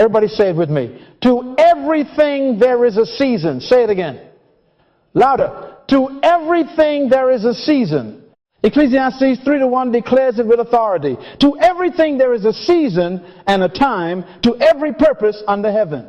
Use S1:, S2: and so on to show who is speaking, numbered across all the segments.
S1: Everybody say it with me. To everything there is a season. Say it again. Louder. To everything there is a season. Ecclesiastes 3:1 declares it with authority. To everything there is a season and a time, to every purpose under heaven.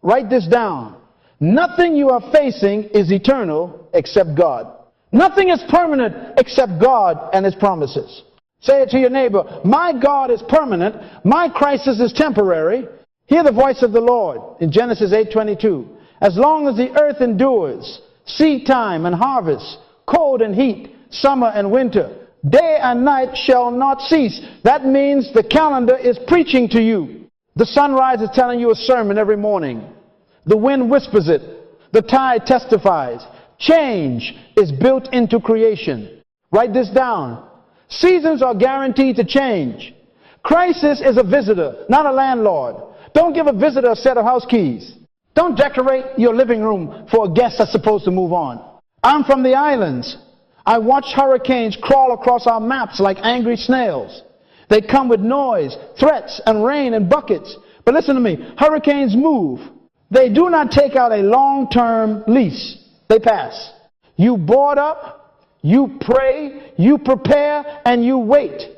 S1: Write this down. Nothing you are facing is eternal except God. Nothing is permanent except God and His promises. Say it to your neighbor. My God is permanent. My crisis is temporary. Hear the voice of the Lord in Genesis 8:22. As long as the earth endures, seed time and harvest, cold and heat, summer and winter, day and night shall not cease. That means the calendar is preaching to you. The sunrise is telling you a sermon every morning. The wind whispers it. The tide testifies. Change is built into creation. Write this down. Seasons are guaranteed to change. Crisis is a visitor, not a landlord. Don't give a visitor a set of house keys. Don't decorate your living room for a guest that's supposed to move on. I'm from the islands. I watch hurricanes crawl across our maps like angry snails. They come with noise, threats, and rain in buckets. But listen to me. Hurricanes move. They do not take out a long-term lease. They pass. You board up, you pray, you prepare, and you wait.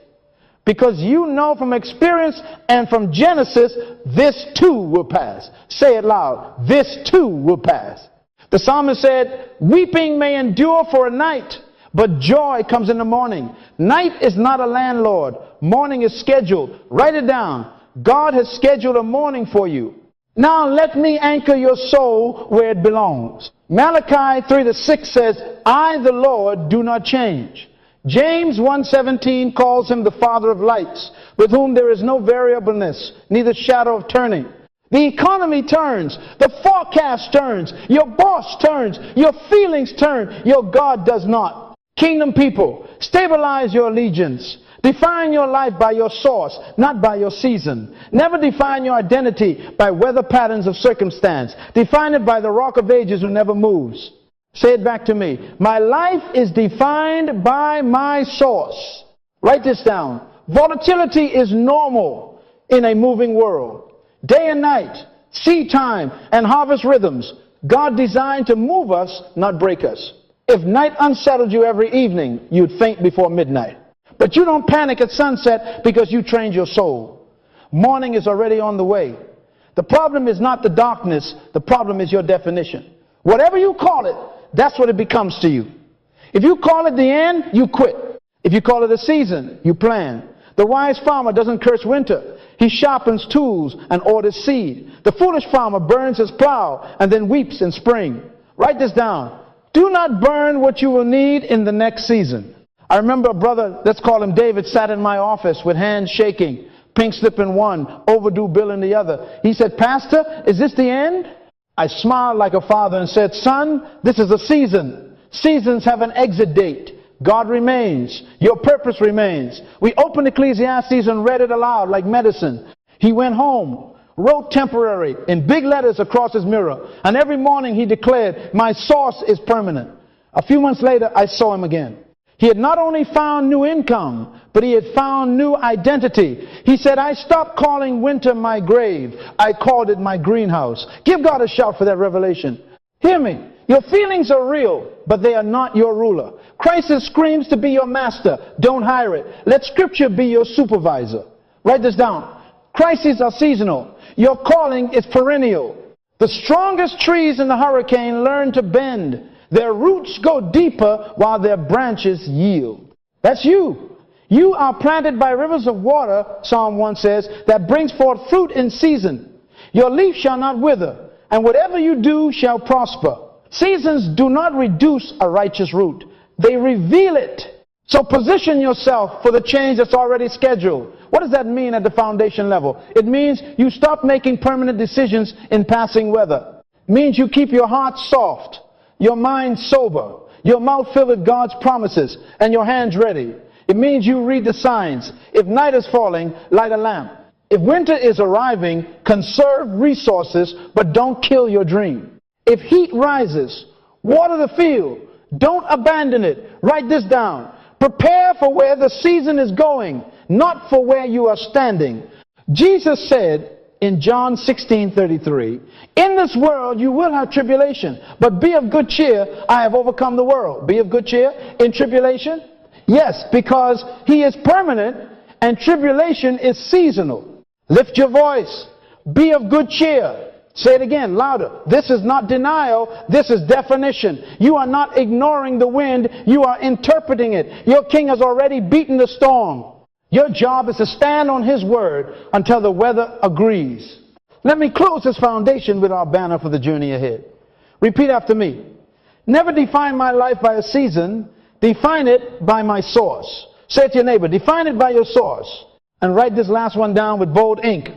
S1: Because you know from experience and from Genesis, this too will pass. Say it loud. This too will pass. The psalmist said, weeping may endure for a night, but joy comes in the morning. Night is not a landlord. Morning is scheduled. Write it down. God has scheduled a morning for you. Now let me anchor your soul where it belongs. Malachi 3:6 says, I, the Lord, do not change. James 1:17 calls him the Father of lights, with whom there is no variableness, neither shadow of turning. The economy turns, the forecast turns, your boss turns, your feelings turn, your God does not. Kingdom people, stabilize your allegiance. Define your life by your source, not by your season. Never define your identity by weather patterns of circumstance. Define it by the Rock of Ages who never moves. Say it back to me. My life is defined by my source. Write this down. Volatility is normal in a moving world. Day and night, seed time, and harvest rhythms. God designed to move us, not break us. If night unsettled you every evening, you'd faint before midnight. But you don't panic at sunset because you trained your soul. Morning is already on the way. The problem is not the darkness. The problem is your definition. Whatever you call it, that's what it becomes to you. If you call it the end, you quit. If you call it a season, you plan. The wise farmer doesn't curse winter. He sharpens tools and orders seed. The foolish farmer burns his plow and then weeps in spring. Write this down. Do not burn what you will need in the next season. I remember a brother, let's call him David, sat in my office with hands shaking, pink slip in one, overdue bill in the other. He said, Pastor, is this the end? I smiled like a father and said, son, this is a season. Seasons have an exit date. God remains. Your purpose remains. We opened Ecclesiastes and read it aloud like medicine. He went home, wrote temporary in big letters across his mirror. And every morning he declared, my source is permanent. A few months later, I saw him again. He had not only found new income, but he had found new identity. He said, I stopped calling winter my grave. I called it my greenhouse. Give God a shout for that revelation. Hear me. Your feelings are real, but they are not your ruler. Crisis screams to be your master. Don't hire it. Let Scripture be your supervisor. Write this down. Crises are seasonal. Your calling is perennial. The strongest trees in the hurricane learn to bend. Their roots go deeper while their branches yield. That's you. You are planted by rivers of water, Psalm 1 says, that brings forth fruit in season. Your leaf shall not wither, and whatever you do shall prosper. Seasons do not reduce a righteous root. They reveal it. So position yourself for the change that's already scheduled. What does that mean at the foundation level? It means you stop making permanent decisions in passing weather. It means you keep your heart soft, your mind sober, your mouth filled with God's promises, and your hands ready. It means you read the signs. If night is falling, light a lamp. If winter is arriving, conserve resources, but don't kill your dream. If heat rises, water the field. Don't abandon it. Write this down. Prepare for where the season is going, not for where you are standing. Jesus said, in John 16:33, in this world you will have tribulation, but be of good cheer, I have overcome the world. Be of good cheer in tribulation? Yes, because he is permanent and tribulation is seasonal. Lift your voice. Be of good cheer. Say it again, louder. This is not denial, this is definition. You are not ignoring the wind, you are interpreting it. Your king has already beaten the storm. Your job is to stand on his word until the weather agrees. Let me close this foundation with our banner for the journey ahead. Repeat after me. Never define my life by a season, define it by my source. Say it to your neighbor, define it by your source. And write this last one down with bold ink.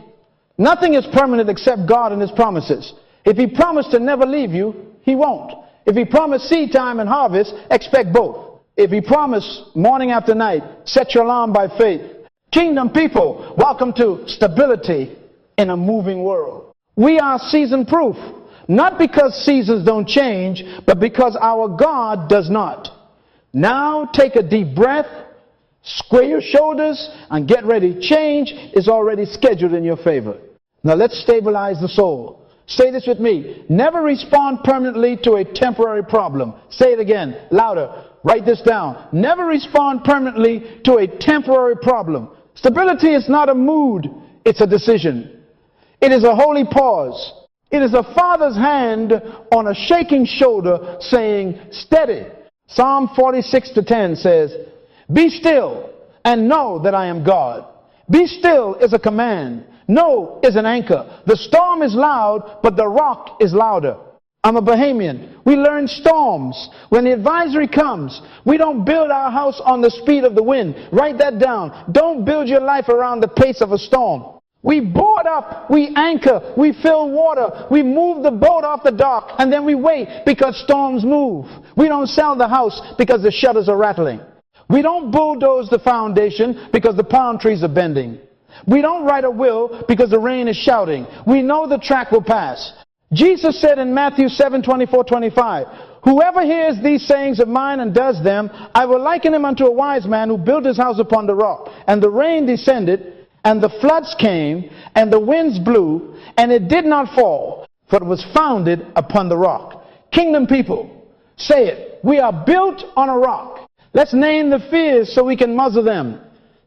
S1: Nothing is permanent except God and his promises. If he promised to never leave you, he won't. If he promised seed time and harvest, expect both. If he promised morning after night, set your alarm by faith. Kingdom people, welcome to stability in a moving world. We are season proof, not because seasons don't change, but because our God does not. Now take a deep breath, square your shoulders, and get ready. Change is already scheduled in your favor. Now let's stabilize the soul. Say this with me. Never respond permanently to a temporary problem. Say it again, louder. Write this down. Never respond permanently to a temporary problem. Stability is not a mood, it's a decision. It is a holy pause. It is a father's hand on a shaking shoulder saying, steady. Psalm 46:10 says, be still and know that I am God. Be still is a command. Know is an anchor. The storm is loud, but the rock is louder. I'm a Bahamian. We learn storms. When the advisory comes, we don't build our house on the speed of the wind. Write that down. Don't build your life around the pace of a storm. We board up, we anchor, we fill water, we move the boat off the dock, and then we wait because storms move. We don't sell the house because the shutters are rattling. We don't bulldoze the foundation because the palm trees are bending. We don't write a will because the rain is shouting. We know the track will pass. Jesus said in Matthew 7:24-25, whoever hears these sayings of mine and does them, I will liken him unto a wise man who built his house upon the rock. And the rain descended, and the floods came, and the winds blew, and it did not fall, for it was founded upon the rock. Kingdom people, say it. We are built on a rock. Let's name the fears so we can muzzle them.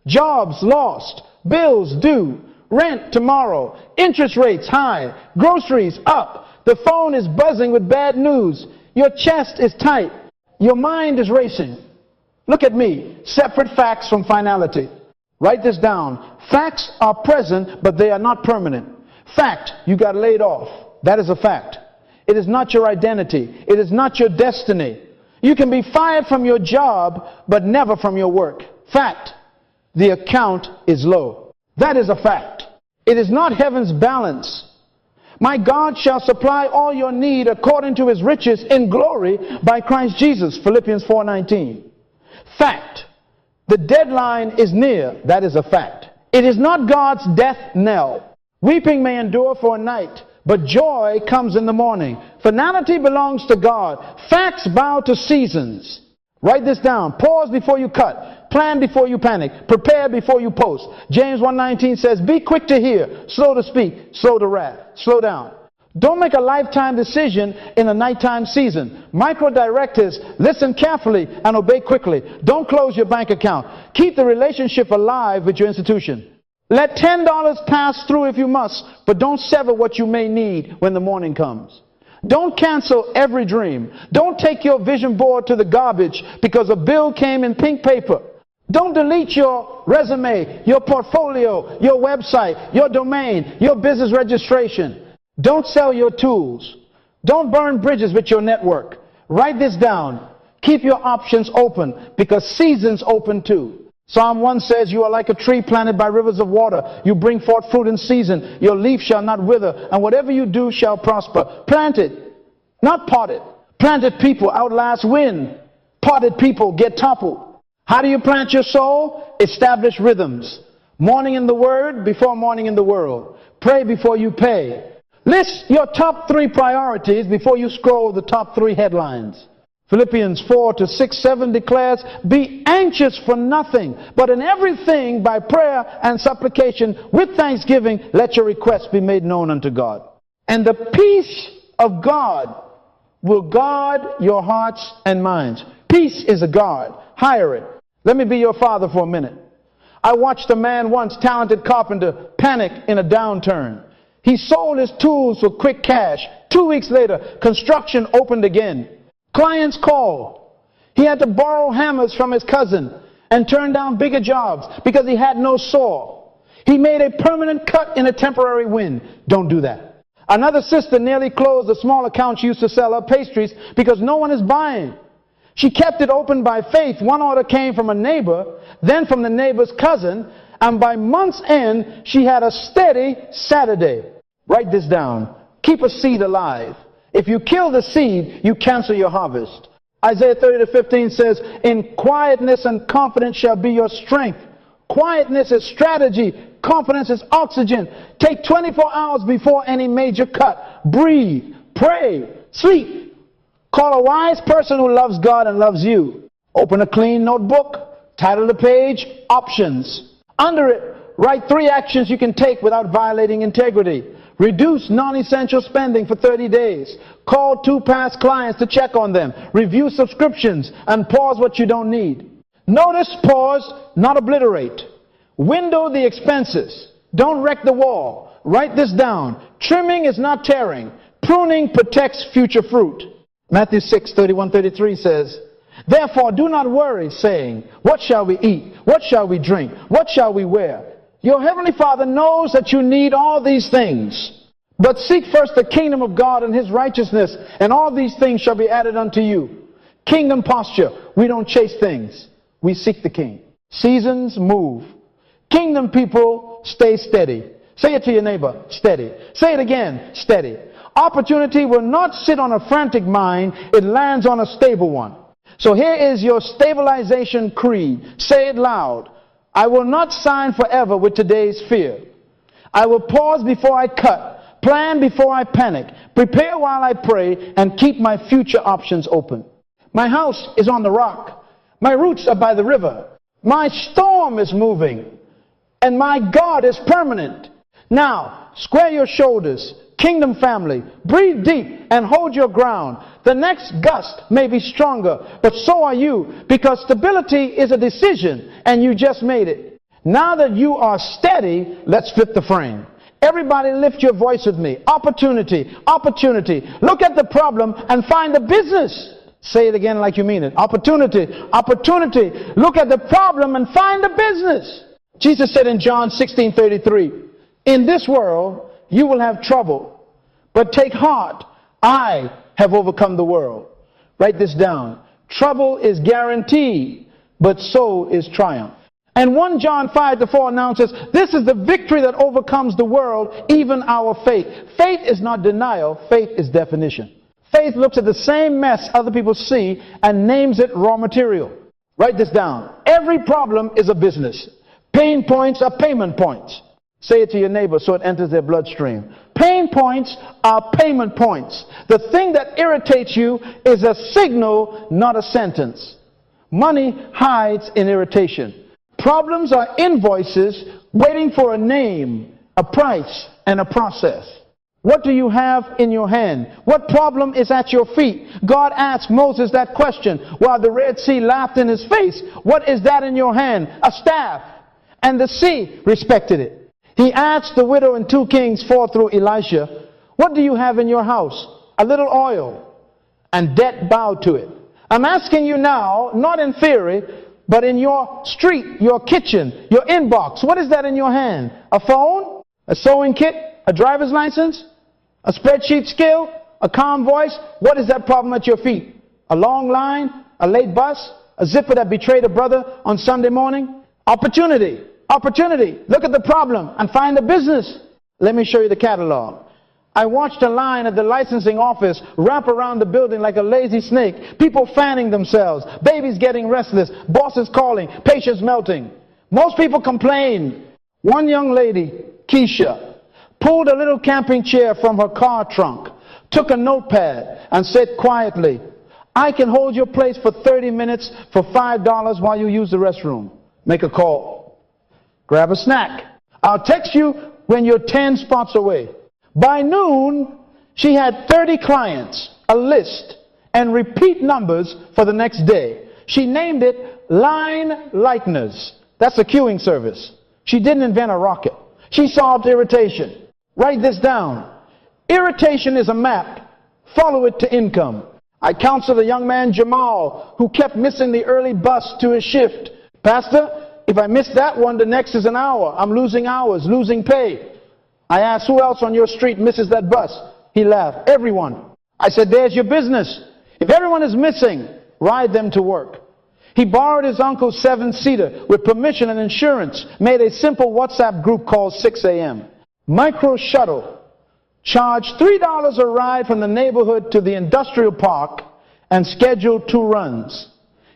S1: Jobs lost, bills due, rent tomorrow, interest rates high, groceries up, the phone is buzzing with bad news, your chest is tight, your mind is racing. Look at me, separate facts from finality. Write this down. Facts are present, but they are not permanent. Fact, you got laid off. That is a fact. It is not your identity. It is not your destiny. You can be fired from your job, but never from your work. Fact, the account is low. That is a fact. It is not heaven's balance. My God shall supply all your need according to his riches in glory by Christ Jesus. Philippians 4:19. Fact, the deadline is near. That is a fact. It is not God's death knell. Weeping may endure for a night, but joy comes in the morning. Finality belongs to God. Facts bow to seasons. Write this down. Pause before you cut. Plan before you panic. Prepare before you post. James 1:19 says, be quick to hear, slow to speak, slow to wrath. Slow down. Don't make a lifetime decision in a nighttime season. Micro directives, listen carefully and obey quickly. Don't close your bank account. Keep the relationship alive with your institution. Let $10 pass through if you must, but don't sever what you may need when the morning comes. Don't cancel every dream. Don't take your vision board to the garbage because a bill came in pink paper. Don't delete your resume, your portfolio, your website, your domain, your business registration. Don't sell your tools. Don't burn bridges with your network. Write this down. Keep your options open because seasons open too. Psalm 1 says, you are like a tree planted by rivers of water. You bring forth fruit in season. Your leaf shall not wither, and whatever you do shall prosper. Planted, not potted. Planted people outlast wind. Potted people get toppled. How do you plant your soul? Establish rhythms. Morning in the Word before morning in the world. Pray before you pay. List your top 3 priorities before you scroll the top 3 headlines. Philippians 4:6-7 declares, be anxious for nothing, but in everything by prayer and supplication with thanksgiving, let your requests be made known unto God. And the peace of God will guard your hearts and minds. Peace is a guard. Hire it. Let me be your father for a minute. I watched a man once, talented carpenter, panic in a downturn. He sold his tools for quick cash. 2 weeks later, construction opened again. Clients called. He had to borrow hammers from his cousin and turn down bigger jobs because he had no saw. He made a permanent cut in a temporary win. Don't do that. Another sister nearly closed a small account she used to sell her pastries because no one is buying. She kept it open by faith. One order came from a neighbor, then from the neighbor's cousin, and by month's end, she had a steady Saturday. Write this down. Keep a seed alive. If you kill the seed, you cancel your harvest. Isaiah 30:15 says, in quietness and confidence shall be your strength. Quietness is strategy. Confidence is oxygen. Take 24 hours before any major cut. Breathe, pray, sleep. Call a wise person who loves God and loves you. Open a clean notebook. Title the page, options. Under it, write 3 actions you can take without violating integrity. Reduce non-essential spending for 30 days. Call 2 past clients to check on them. Review subscriptions and pause what you don't need. Notice, pause, not obliterate. Window the expenses. Don't wreck the wall. Write this down. Trimming is not tearing. Pruning protects future fruit. Matthew 6:31-33 says, therefore do not worry, saying, what shall we eat? What shall we drink? What shall we wear? Your heavenly Father knows that you need all these things. But seek first the kingdom of God and his righteousness, and all these things shall be added unto you. Kingdom posture. We don't chase things. We seek the king. Seasons move. Kingdom people stay steady. Say it to your neighbor, steady. Say it again, steady. Opportunity will not sit on a frantic mind. It lands on a stable one. So here is your stabilization creed. Say it loud. I will not sign forever with today's fear. I will pause before I cut, plan before I panic, prepare while I pray, and keep my future options open. My house is on the rock. My roots are by the river. My storm is moving, and my God is permanent. Now, square your shoulders, kingdom family, breathe deep and hold your ground. The next gust may be stronger, but so are you, because stability is a decision and you just made it. Now that you are steady, let's fit the frame. Everybody lift your voice with me. Opportunity, opportunity. Look at the problem and find the business. Say it again like you mean it. Opportunity, opportunity. Look at the problem and find the business. Jesus said in John 16:33, in this world you will have trouble, but take heart, I have overcome the world. Write this down. Trouble is guaranteed, but so is triumph. And 1 John 5:4 announces, this is the victory that overcomes the world, even our faith. Faith is not denial, faith is definition. Faith looks at the same mess other people see and names it raw material. Write this down. Every problem is a business. Pain points are payment points. Say it to your neighbor so it enters their bloodstream. Pain points are payment points. The thing that irritates you is a signal, not a sentence. Money hides in irritation. Problems are invoices waiting for a name, a price, and a process. What do you have in your hand? What problem is at your feet? God asked Moses that question while the Red Sea laughed in his face. What is that in your hand? A staff. And the sea respected it. He asked the widow in 2 Kings 4 through Elisha, what do you have in your house? A little oil. And debt bowed to it. I'm asking you now, not in theory, but in your street, your kitchen, your inbox. What is that in your hand? A phone? A sewing kit? A driver's license? A spreadsheet skill? A calm voice? What is that problem at your feet? A long line? A late bus? A zipper that betrayed a brother on Sunday morning? Opportunity. Opportunity. Look at the problem and find the business. Let me show you the catalog. I watched a line at the licensing office wrap around the building like a lazy snake. People fanning themselves. Babies getting restless. Bosses calling. Patients melting. Most people complain. One young lady, Keisha, pulled a little camping chair from her car trunk, took a notepad and said quietly, I can hold your place for 30 minutes for $5 while you use the restroom. Make a call. Grab a snack. I'll text you when you're 10 spots away. By noon, she had 30 clients, a list, and repeat numbers for the next day. She named it Line Lighteners. That's a queuing service. She didn't invent a rocket. She solved irritation. Write this down. Irritation is a map. Follow it to income. I counseled a young man, Jamal, who kept missing the early bus to his shift. Pastor, if I miss that one, the next is an hour. I'm losing hours, losing pay. I asked, who else on your street misses that bus? He laughed. Everyone. I said, there's your business. If everyone is missing, ride them to work. He borrowed his uncle's 7-seater with permission and insurance, made a simple WhatsApp group called 6 a.m. Micro shuttle. Charged $3 a ride from the neighborhood to the industrial park and scheduled 2 runs.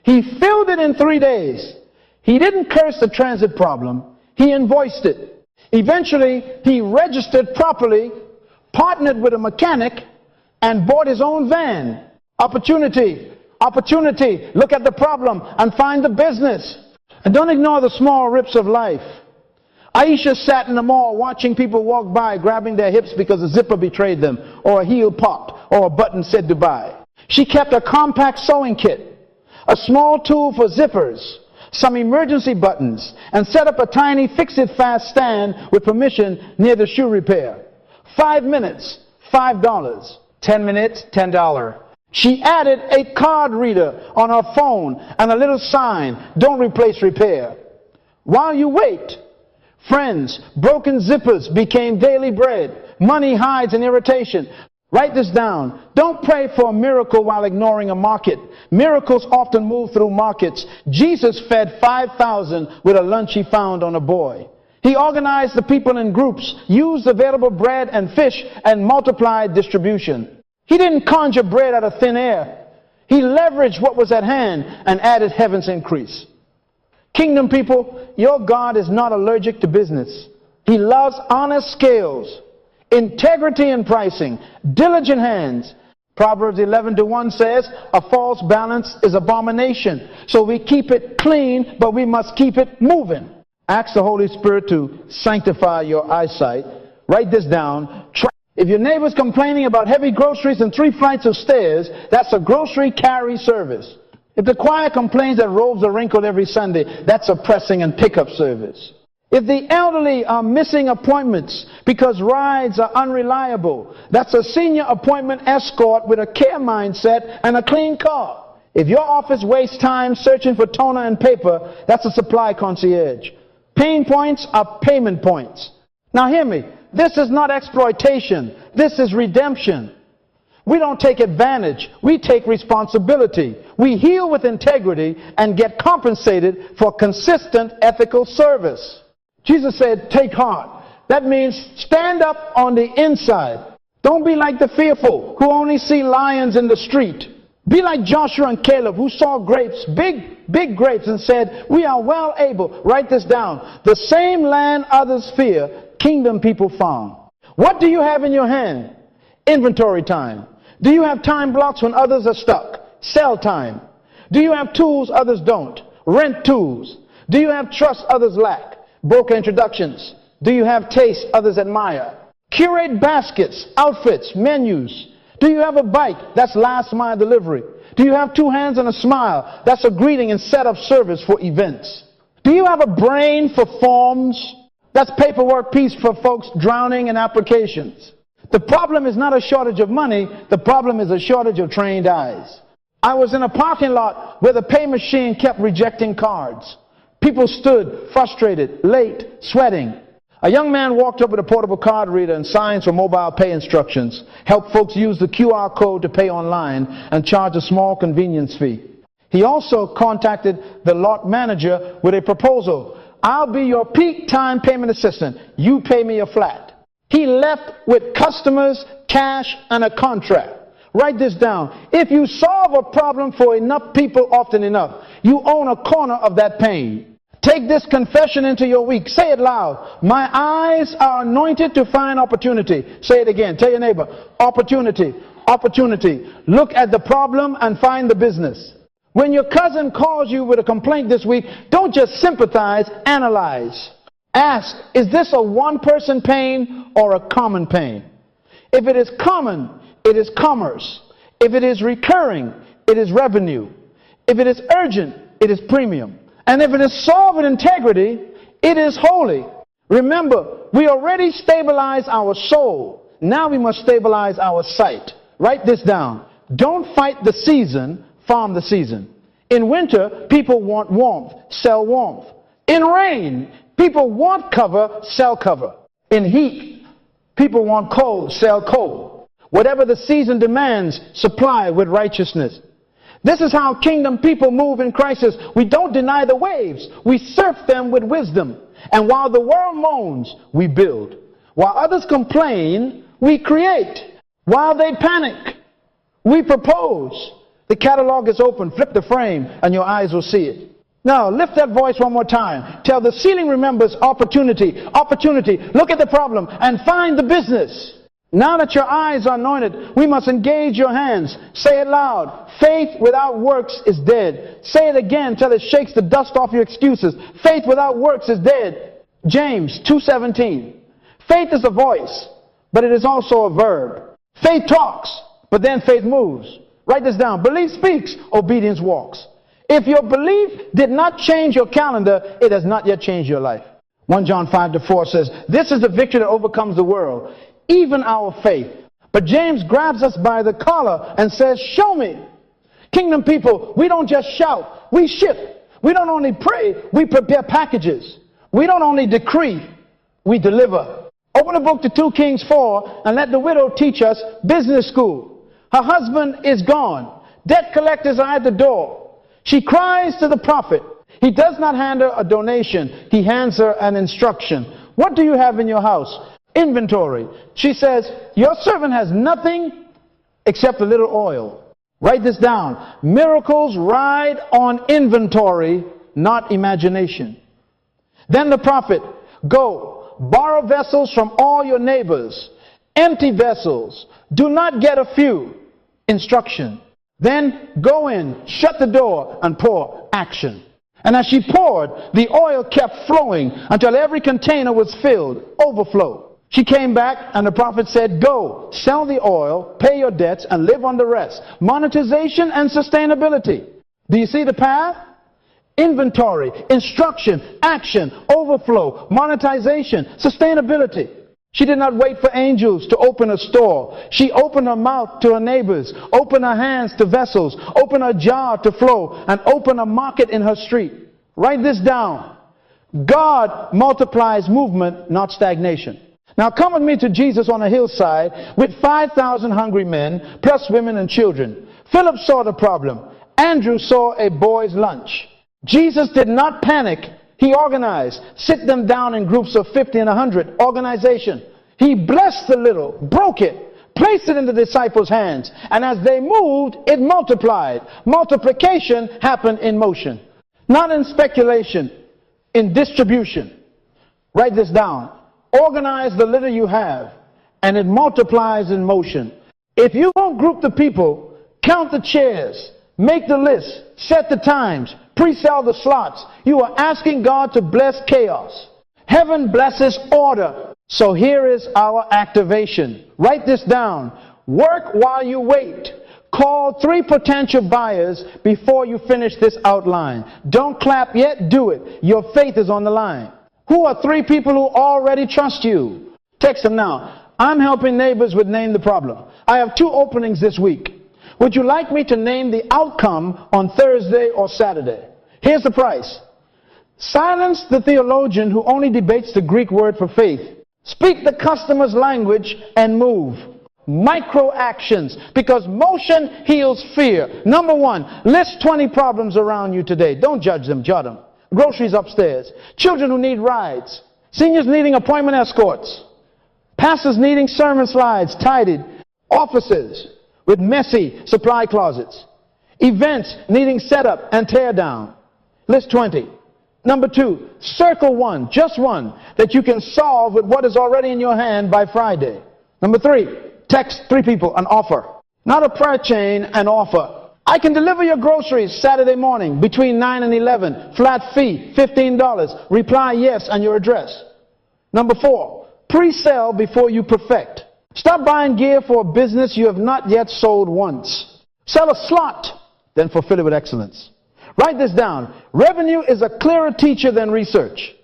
S1: He filled it in 3 days. He didn't curse the transit problem. He invoiced it. Eventually, he registered properly, partnered with a mechanic, and bought his own van. Opportunity. Opportunity. Look at the problem and find the business. And don't ignore the small rips of life. Aisha sat in the mall watching people walk by, grabbing their hips because a zipper betrayed them, or a heel popped, or a button said Dubai. She kept a compact sewing kit, a small tool for zippers, some emergency buttons, and set up a tiny fix-it-fast stand with permission near the shoe repair. 5 minutes, $5.
S2: 10 minutes, $10.
S1: She added a card reader on her phone and a little sign, don't replace repair. While you wait, friends, broken zippers became daily bread. Money hides in irritation. Write this down. Don't pray for a miracle while ignoring a market. Miracles often move through markets. Jesus fed 5,000 with a lunch he found on a buoy. He organized the people in groups, used available bread and fish, and multiplied distribution. He didn't conjure bread out of thin air. He leveraged what was at hand and added heaven's increase. Kingdom people, your God is not allergic to business. He loves honest scales, integrity in pricing, diligent hands. Proverbs 11:1 says, a false balance is abomination. So we keep it clean, but we must keep it moving. Ask the Holy Spirit to sanctify your eyesight. Write this down. If your neighbor's complaining about heavy groceries and 3 flights of stairs, that's a grocery carry service. If the choir complains that robes are wrinkled every Sunday, that's a pressing and pickup service. If the elderly are missing appointments because rides are unreliable, that's a senior appointment escort with a care mindset and a clean car. If your office wastes time searching for toner and paper, that's a supply concierge. Pain points are payment points. Now hear me. This is not exploitation. This is redemption. We don't take advantage. We take responsibility. We heal with integrity and get compensated for consistent ethical service. Jesus said, take heart. That means stand up on the inside. Don't be like the fearful who only see lions in the street. Be like Joshua and Caleb who saw grapes, big grapes, and said, we are well able. Write this down. The same land others fear, kingdom people farm. What do you have in your hand? Inventory time. Do you have time blocks when others are stuck? Sell time. Do you have tools others don't? Rent tools. Do you have trust others lack? Broker introductions. Do you have taste others admire? Curate baskets, outfits, menus. Do you have a bike? That's last mile delivery. Do you have 2 hands and a smile? That's a greeting and setup service for events. Do you have a brain for forms? That's paperwork piece for folks drowning in applications. The problem is not a shortage of money. The problem is a shortage of trained eyes. I was in a parking lot where the pay machine kept rejecting cards. People stood frustrated, late, sweating. A young man walked up with a portable card reader and signs for mobile pay instructions, helped folks use the QR code to pay online, and charged a small convenience fee. He also contacted the lot manager with a proposal. I'll be your peak time payment assistant. You pay me a flat. He left with customers, cash, and a contract. Write this down. If you solve a problem for enough people often enough, you own a corner of that pain. Take this confession into your week. Say it loud. My eyes are anointed to find opportunity. Say it again. Tell your neighbor. Opportunity. opportunity. Look at the problem and find the business. When your cousin calls you with a complaint this week, don't just sympathize, analyze. Ask, is this a one-person pain or a common pain? If it is common, it is commerce. If it is recurring, it is revenue. If it is urgent, it is premium. And if it is solved with integrity, it is holy. Remember, we already stabilized our soul. Now we must stabilize our sight. Write this down. Don't fight the season, farm the season. In winter, people want warmth, sell warmth. In rain, people want cover, sell cover. In heat, people want cold, sell cold. Whatever the season demands, supply with righteousness. This is how kingdom people move in crisis. We don't deny the waves. We surf them with wisdom. And while the world moans, we build. While others complain, we create. While they panic, we propose. The catalog is open. Flip the frame and your eyes will see it. Now, lift that voice one more time. Tell the ceiling remembers opportunity. Opportunity. Look at the problem and find the business. Now that your eyes are anointed, we must engage your hands. Say it loud. Faith without works is dead. Say it again till it shakes the dust off your excuses. Faith without works is dead. James 2:17. Faith is a voice, but it is also a verb. Faith talks, but then faith moves. Write this down. Belief speaks, obedience walks. If your belief did not change your calendar, it has not yet changed your life. 1 John 5:4 says, this is the victory that overcomes the world, even our faith. But James grabs us by the collar and says, show me. Kingdom people, we don't just shout, we ship. We don't only pray, we prepare packages. We don't only decree, we deliver. Open the book to 2 Kings 4 and let the widow teach us business school. Her husband is gone. Debt collectors are at the door. She cries to the prophet. He does not hand her a donation. He hands her an instruction. What do you have in your house? Inventory. She says, your servant has nothing except a little oil. Write this down. Miracles ride on inventory, not imagination. Then the prophet, go, borrow vessels from all your neighbors, empty vessels. Do not get a few. Instruction. Then go in, shut the door, and pour. Action. And as she poured, the oil kept flowing until every container was filled. Overflow. She came back and the prophet said, go, sell the oil, pay your debts, and live on the rest. Monetization and sustainability. Do you see the path? Inventory, instruction, action, overflow, monetization, sustainability. She did not wait for angels to open a store. She opened her mouth to her neighbors, opened her hands to vessels, opened her jar to flow, and opened a market in her street. Write this down. God multiplies movement, not stagnation. Now come with me to Jesus on a hillside with 5,000 hungry men, plus women and children. Philip saw the problem. Andrew saw a boy's lunch. Jesus did not panic. He organized. Sit them down in groups of 50 and 100. Organization. He blessed the little, broke it, placed it in the disciples' hands. And as they moved, it multiplied. Multiplication happened in motion. Not in speculation, in distribution. Write this down. Organize the little you have, and it multiplies in motion. If you won't group the people, count the chairs, make the list, set the times, pre-sell the slots, you are asking God to bless chaos. Heaven blesses order. So here is our activation. Write this down. Work while you wait. Call 3 potential buyers before you finish this outline. Don't clap yet, do it. Your faith is on the line. Who are 3 people who already trust you? Text them now. I'm helping neighbors with Name the Problem. I have 2 openings this week. Would you like me to name the outcome on Thursday or Saturday? Here's the price. Silence the theologian who only debates the Greek word for faith. Speak the customer's language and move. Micro actions, because motion heals fear. Number 1, list 20 problems around you today. Don't judge them, jot them. Groceries upstairs. Children who need rides. Seniors needing appointment escorts. Pastors needing sermon slides tidied. Offices with messy supply closets. Events needing setup and tear down. List 20. Number 2, circle 1, just 1, that you can solve with what is already in your hand by Friday. Number 3, text 3 people an offer. Not a prayer chain, an offer. I can deliver your groceries Saturday morning between 9 and 11. Flat fee, $15. Reply yes and your address. Number 4, pre-sell before you perfect. Stop buying gear for a business you have not yet sold once. Sell a slot, then fulfill it with excellence. Write this down. Revenue is a clearer teacher than research.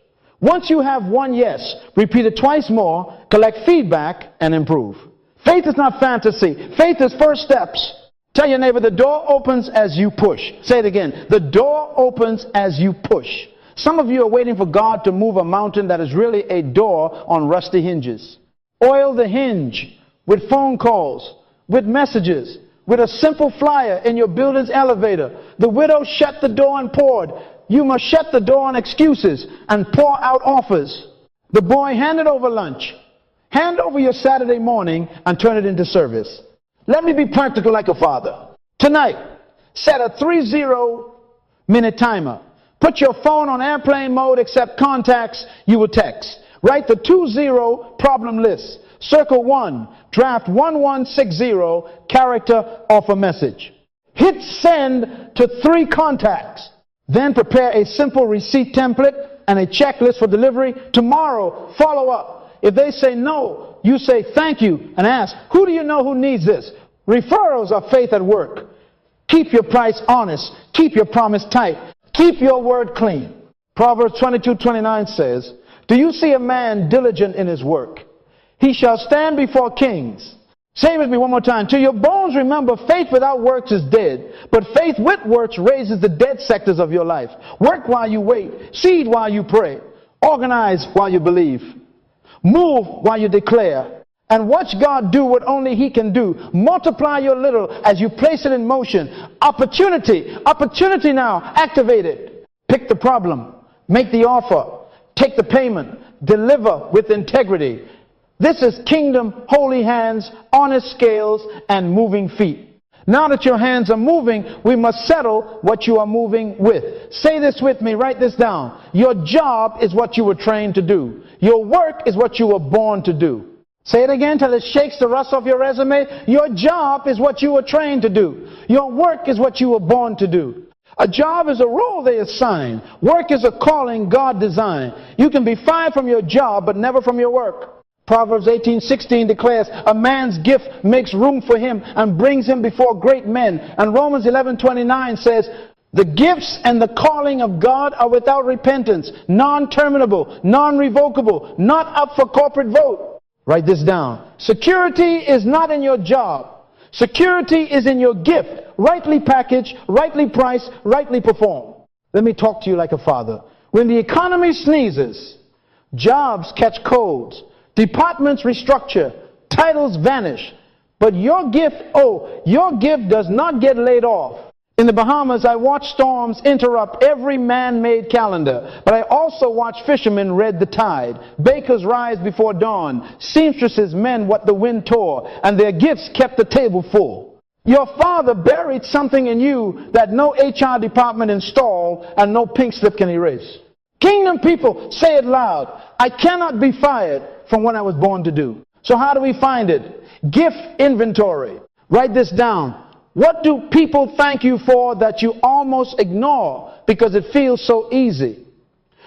S1: Once you have one yes, repeat it twice more, collect feedback, and improve. Faith is not fantasy. Faith is first steps. Tell your neighbor, the door opens as you push. Say it again. The door opens as you push. Some of you are waiting for God to move a mountain that is really a door on rusty hinges. Oil the hinge with phone calls, with messages, with a simple flyer in your building's elevator. The widow shut the door and poured. You must shut the door on excuses and pour out offers. The boy handed over lunch. Hand over your Saturday morning and turn it into service. Let me be practical like a father. Tonight, set a 30-minute timer. Put your phone on airplane mode, accept contacts you will text. Write the 20 problem list. Circle 1, draft 1160, character offer message. Hit send to 3 contacts. Then prepare a simple receipt template and a checklist for delivery. Tomorrow, follow up. If they say no, you say thank you and ask, who do you know who needs this? Referrals are faith at work. Keep your price honest. Keep your promise tight. Keep your word clean. Proverbs 22:29 says, do you see a man diligent in his work? He shall stand before kings. Say it with me one more time. Till your bones remember, faith without works is dead. But faith with works raises the dead sectors of your life. Work while you wait. Seed while you pray. Organize while you believe. Move while you declare. And watch God do what only He can do. Multiply your little as you place it in motion. Opportunity. Opportunity now. Activate it. Pick the problem. Make the offer. Take the payment. Deliver with integrity. This is kingdom, holy hands, honest scales, and moving feet. Now that your hands are moving, we must settle what you are moving with. Say this with me. Write this down. Your job is what you were trained to do. Your work is what you were born to do. Say it again till it shakes the rust off your resume. Your job is what you were trained to do. Your work is what you were born to do. A job is a role they assign. Work is a calling God designed. You can be fired from your job, but never from your work. Proverbs 18:16 declares, a man's gift makes room for him and brings him before great men. And Romans 11:29 says, the gifts and the calling of God are without repentance, non-terminable, non-revocable, not up for corporate vote. Write this down. Security is not in your job. Security is in your gift, rightly packaged, rightly priced, rightly performed. Let me talk to you like a father. When the economy sneezes, jobs catch colds, departments restructure, titles vanish, but your gift does not get laid off. In the Bahamas, I watch storms interrupt every man-made calendar, but I also watch fishermen read the tide, bakers rise before dawn, seamstresses mend what the wind tore, and their gifts kept the table full. Your father buried something in you that no HR department installed and no pink slip can erase. Kingdom people, say it loud. I cannot be fired from what I was born to do. So how do we find it? Gift inventory. Write this down. What do people thank you for that you almost ignore because it feels so easy?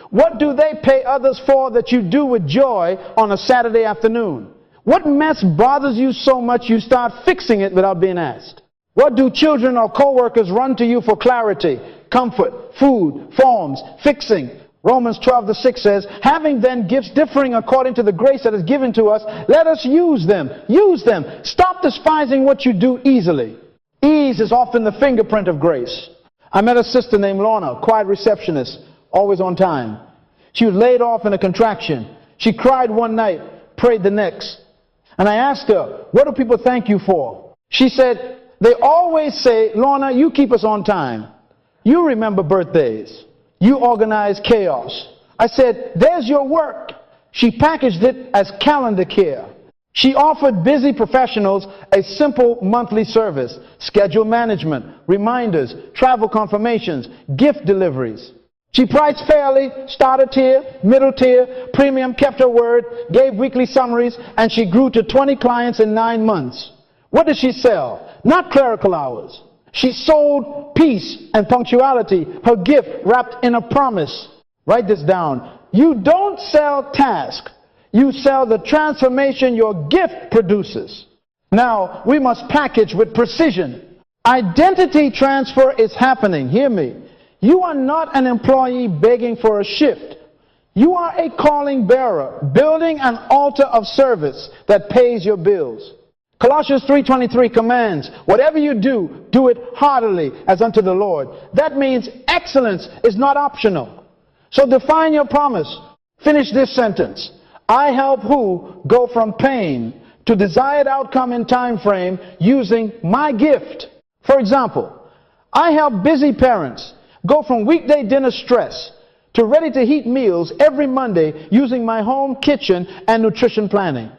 S1: What do they pay others for that you do with joy on a Saturday afternoon? What mess bothers you so much you start fixing it without being asked? What do children or co-workers run to you for clarity, comfort, food, forms, fixing? Romans 12:6 says, having then gifts differing according to the grace that is given to us, let us use them. Use them. Stop despising what you do easily. Ease is often the fingerprint of grace. I met a sister named Lorna, quiet receptionist, always on time. She was laid off in a contraction. She cried one night, prayed the next. And I asked her, what do people thank you for? She said, they always say, Lorna, you keep us on time. You remember birthdays. You organize chaos. I said, there's your work. She packaged it as calendar care. She offered busy professionals a simple monthly service, schedule management, reminders, travel confirmations, gift deliveries. She priced fairly, starter tier, middle tier, premium, kept her word, gave weekly summaries, and she grew to 20 clients in 9 months. What did she sell? Not clerical hours. She sold peace and punctuality, her gift wrapped in a promise. Write this down. You don't sell task. You sell the transformation your gift produces. Now, we must package with precision. Identity transfer is happening. Hear me. You are not an employee begging for a shift. You are a calling bearer, building an altar of service that pays your bills. Colossians 3:23 commands, whatever you do, do it heartily as unto the Lord. That means excellence is not optional. So define your promise. Finish this sentence. I help who go from pain to desired outcome in time frame using my gift. For example, I help busy parents go from weekday dinner stress to ready-to-heat meals every Monday using my home kitchen and nutrition planning.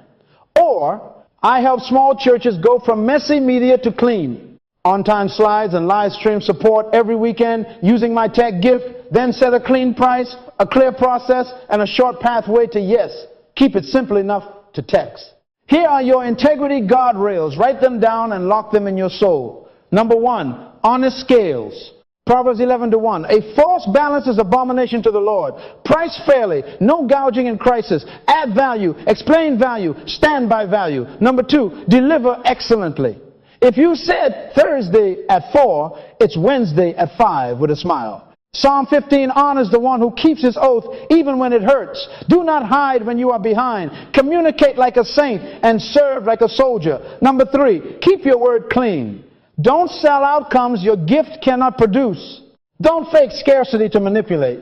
S1: Or, I help small churches go from messy media to clean. On-time slides and live stream support every weekend using my tech gift, then set a clean price, a clear process, and a short pathway to yes. Keep it simple enough to text. Here are your integrity guardrails. Write them down and lock them in your soul. Number 1, honest scales. Proverbs 11:1. A false balance is abomination to the Lord. Price fairly. No gouging in crisis. Add value. Explain value. Stand by value. Number 2, deliver excellently. If you said Thursday at 4, it's Wednesday at 5 with a smile. Psalm 15 honors the one who keeps his oath even when it hurts. Do not hide when you are behind. Communicate like a saint and serve like a soldier. Number 3, keep your word clean. Don't sell outcomes your gift cannot produce. Don't fake scarcity to manipulate.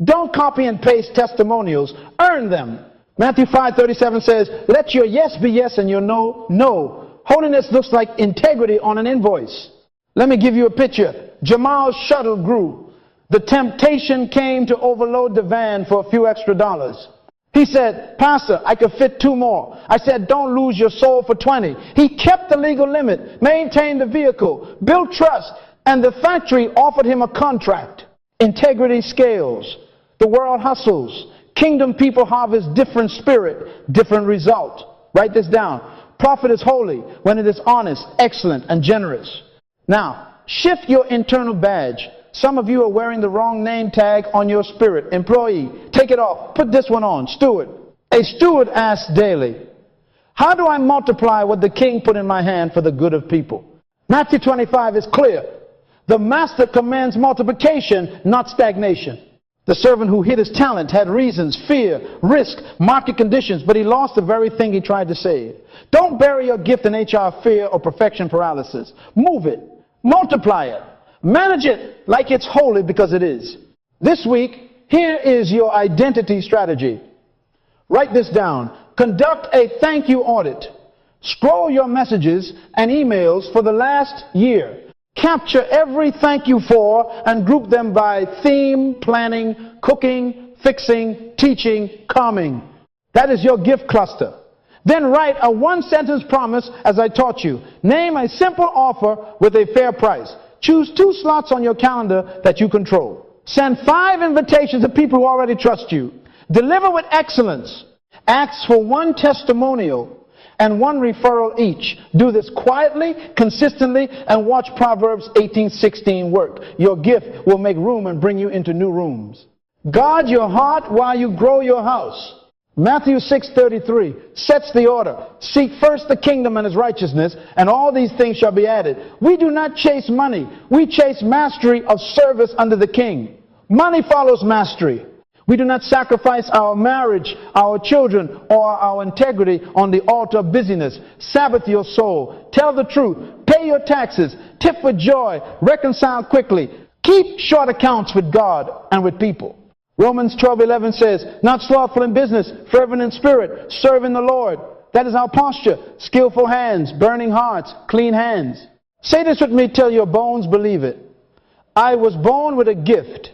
S1: Don't copy and paste testimonials. Earn them. Matthew 5:37 says, let your yes be yes and your no, no. Holiness looks like integrity on an invoice. Let me give you a picture. Jamal's shuttle grew. The temptation came to overload the van for a few extra dollars. He said, Pastor, I could fit 2 more. I said, don't lose your soul for 20. He kept the legal limit, maintained the vehicle, built trust, and the factory offered him a contract. Integrity scales. The world hustles. Kingdom people harvest different spirit, different result. Write this down. Profit is holy when it is honest, excellent, and generous. Now, shift your internal badge. Some of you are wearing the wrong name tag on your spirit. Employee, take it off. Put this one on. Steward. A steward asks daily, how do I multiply what the king put in my hand for the good of people? Matthew 25 is clear. The master commands multiplication, not stagnation. The servant who hid his talent had reasons, fear, risk, market conditions, but he lost the very thing he tried to save. Don't bury your gift in HR fear or perfection paralysis. Move it. Multiply it. Manage it like it's holy because it is. This week, here is your identity strategy. Write this down. Conduct a thank you audit. Scroll your messages and emails for the last year. Capture every thank you for and group them by theme, planning, cooking, fixing, teaching, calming. That is your gift cluster. Then write a 1-sentence promise as I taught you. Name a simple offer with a fair price. Choose 2 slots on your calendar that you control. Send 5 invitations to people who already trust you. Deliver with excellence. Ask for 1 testimonial and 1 referral each. Do this quietly, consistently, and watch Proverbs 18:16 work. Your gift will make room and bring you into new rooms. Guard your heart while you grow your house. Matthew 6:33 sets the order. Seek first the kingdom and his righteousness, and all these things shall be added. We do not chase money. We chase mastery of service under the king. Money follows mastery. We do not sacrifice our marriage, our children, or our integrity on the altar of busyness. Sabbath your soul. Tell the truth. Pay your taxes. Tip with joy. Reconcile quickly. Keep short accounts with God and with people. Romans 12:11 says, not slothful in business, fervent in spirit, serving the Lord. That is our posture. Skillful hands, burning hearts, clean hands. Say this with me till your bones believe it. I was born with a gift.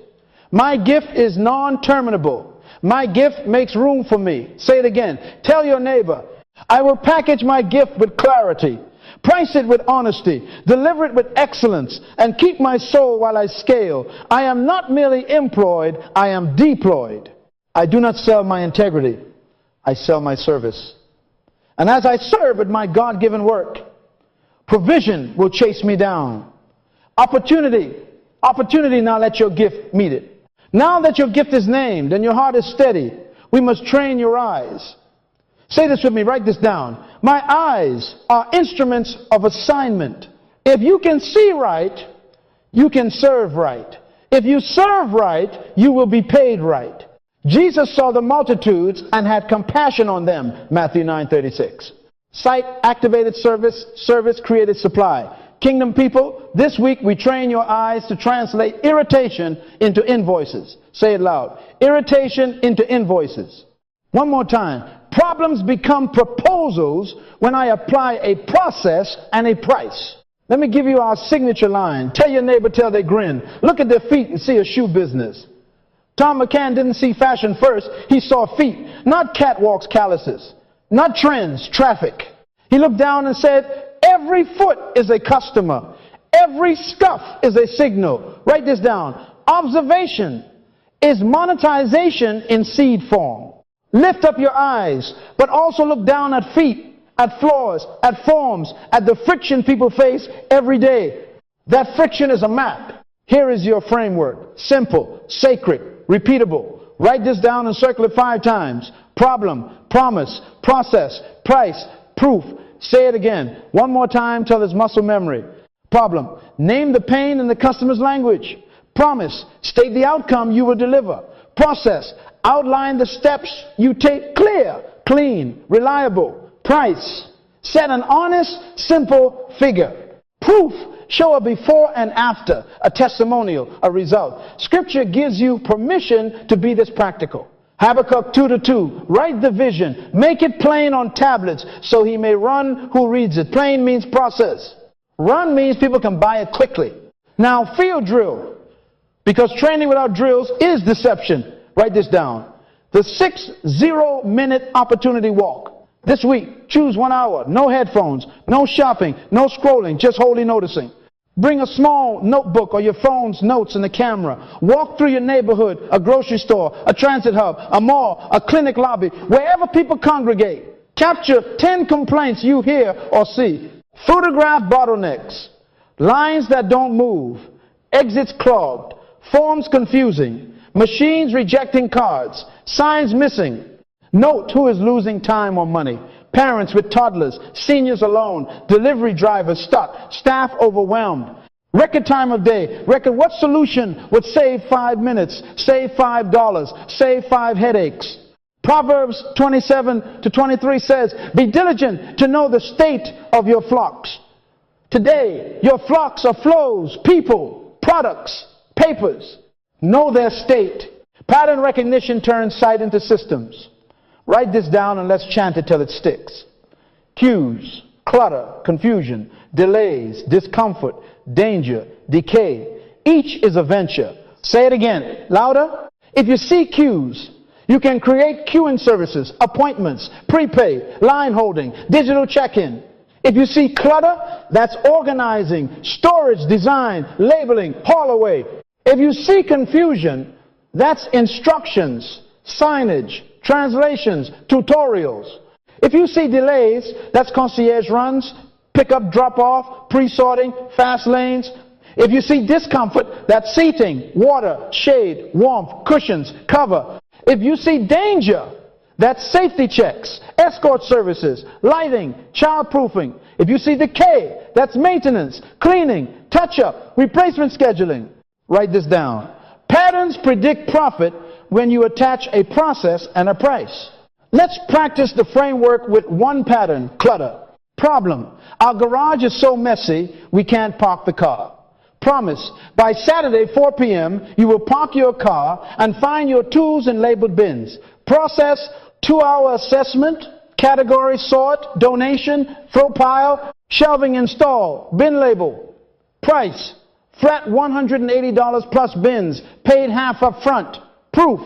S1: My gift is non-terminable. My gift makes room for me. Say it again. Tell your neighbor, I will package my gift with clarity. Price it with honesty, deliver it with excellence, and keep my soul while I scale. I am not merely employed, I am deployed. I do not sell my integrity, I sell my service. And as I serve with my God-given work, Provision will chase me down. Opportunity now let your gift meet it. Now that your gift is named and your heart is steady, we must train your eyes. Say this with me, write this down. My eyes are instruments of assignment. If you can see right, you can serve right. If you serve right, you will be paid right. Jesus saw the multitudes and had compassion on them, Matthew 9:36. Sight activated service, service created supply. Kingdom people, this week we train your eyes to translate irritation into invoices. Say it loud. Irritation into invoices. One more time. Problems become proposals when I apply a process and a price. Let me give you our signature line. Tell your neighbor till they grin. Look at their feet and see a shoe business. Tom McCann didn't see fashion first. He saw feet, not catwalks, calluses, not trends, traffic. He looked down and said, every foot is a customer. Every scuff is a signal. Write this down. Observation is monetization in seed form. Lift up your eyes, but also look down at feet, at floors, at forms, at the friction people face every day. That friction is a map. Here is your framework. Simple, sacred, repeatable. Write this down and circle it 5 times. Problem, promise, process, price, proof. Say it again. One more time till there's muscle memory. Problem, name the pain in the customer's language. Promise, state the outcome you will deliver. Process, outline the steps you take clear, clean, reliable. Price, set an honest, simple figure. Proof, show a before and after, a testimonial, a result. Scripture gives you permission to be this practical. Habakkuk 2:2, write the vision, make it plain on tablets so he may run who reads it. Plain means process. Run means people can buy it quickly. Now field drill, because training without drills is deception. Write this down. The 60-minute opportunity walk. This week, choose 1 hour, no headphones, no shopping, no scrolling, just wholly noticing. Bring a small notebook or your phone's notes and a camera. Walk through your neighborhood, a grocery store, a transit hub, a mall, a clinic lobby, wherever people congregate. Capture 10 complaints you hear or see. Photograph bottlenecks, lines that don't move, exits clogged, forms confusing, machines rejecting cards, signs missing. Note who is losing time or money. Parents with toddlers, seniors alone, delivery drivers stuck, staff overwhelmed. Record time of day, record what solution would save 5 minutes, save $5, save 5 headaches. Proverbs 27-23 says, be diligent to know the state of your flocks. Today, your flocks are flows, people, products, papers. Know their state. Pattern recognition turns sight into systems. Write this down and let's chant it till it sticks. Cues, clutter, confusion, delays, discomfort, danger, decay. Each is a venture. Say it again, louder. If you see cues, you can create queuing services, appointments, prepay, line holding, digital check-in. If you see clutter, that's organizing, storage, design, labeling, haul away. If you see confusion, that's instructions, signage, translations, tutorials. If you see delays, that's concierge runs, pick up, drop off, pre-sorting, fast lanes. If you see discomfort, that's seating, water, shade, warmth, cushions, cover. If you see danger, that's safety checks, escort services, lighting, childproofing. If you see decay, that's maintenance, cleaning, touch-up, replacement scheduling. Write this down. Patterns predict profit when you attach a process and a price. Let's practice the framework with one pattern, clutter. Problem, our garage is so messy we can't park the car. Promise, by Saturday 4 p.m. you will park your car and find your tools in labeled bins. Process, 2-hour assessment, category sort, donation, throw pile, shelving install, bin label. Price, flat $180 plus bins, paid half up front. Proof,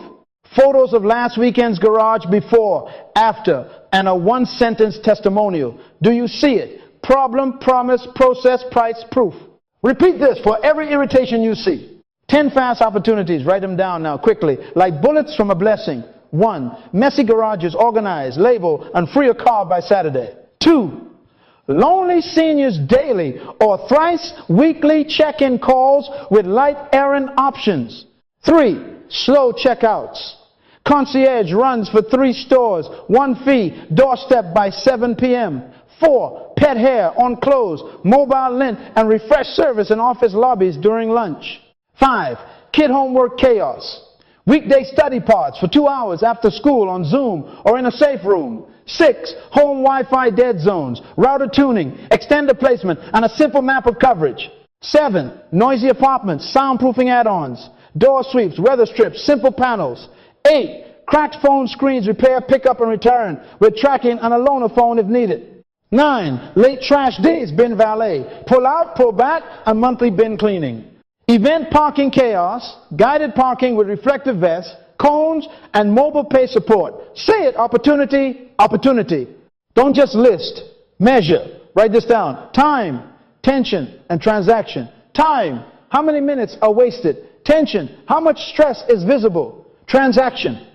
S1: photos of last weekend's garage before, after, and a 1-sentence testimonial. Do you see it? Problem, promise, process, price, proof. Repeat this for every irritation you see. 10 fast opportunities, write them down now quickly, like bullets from a blessing. 1, messy garages, organize, label, and free a car by Saturday. 2, lonely seniors daily or thrice weekly check-in calls with light errand options. 3, slow checkouts. Concierge runs for 3 stores, 1 fee, doorstep by 7 p.m. 4, pet hair on clothes, mobile lint and refresh service in office lobbies during lunch. 5, kid homework chaos. Weekday study pods for 2 hours after school on Zoom or in a safe room. 6, home Wi-Fi dead zones, router tuning, extender placement, and a simple map of coverage. 7, noisy apartments, soundproofing add-ons, door sweeps, weather strips, simple panels. 8, cracked phone screens, repair, pickup, and return with tracking and a loaner phone if needed. 9, late trash days, bin valet, pull out, pull back, and monthly bin cleaning. Event parking chaos, guided parking with reflective vests, cones, and mobile pay support. Say it, opportunity, opportunity. Don't just list, measure. Write this down. Time, tension, and transaction. Time, how many minutes are wasted? Tension, how much stress is visible? Transaction,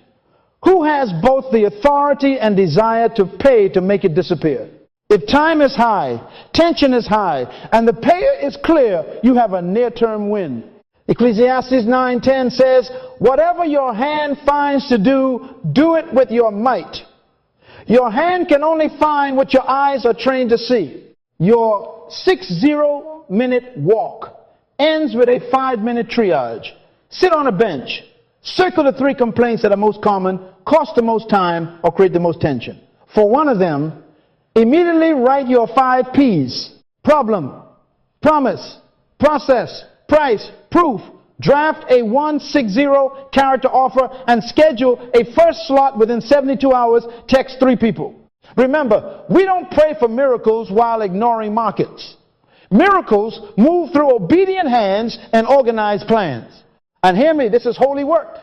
S1: who has both the authority and desire to pay to make it disappear? If time is high, tension is high, and the payer is clear, you have a near-term win. Ecclesiastes 9:10 says, whatever your hand finds to do, do it with your might. Your hand can only find what your eyes are trained to see. Your 60-minute walk ends with a 5-minute triage. Sit on a bench. Circle the 3 complaints that are most common, cost the most time, or create the most tension. For one of them, immediately write your 5 P's. Problem, promise, process, price, proof. Draft a 160 character offer and schedule a first slot within 72 hours. Text 3 people. Remember, we don't pray for miracles while ignoring markets. Miracles move through obedient hands and organized plans. And hear me, this is holy work.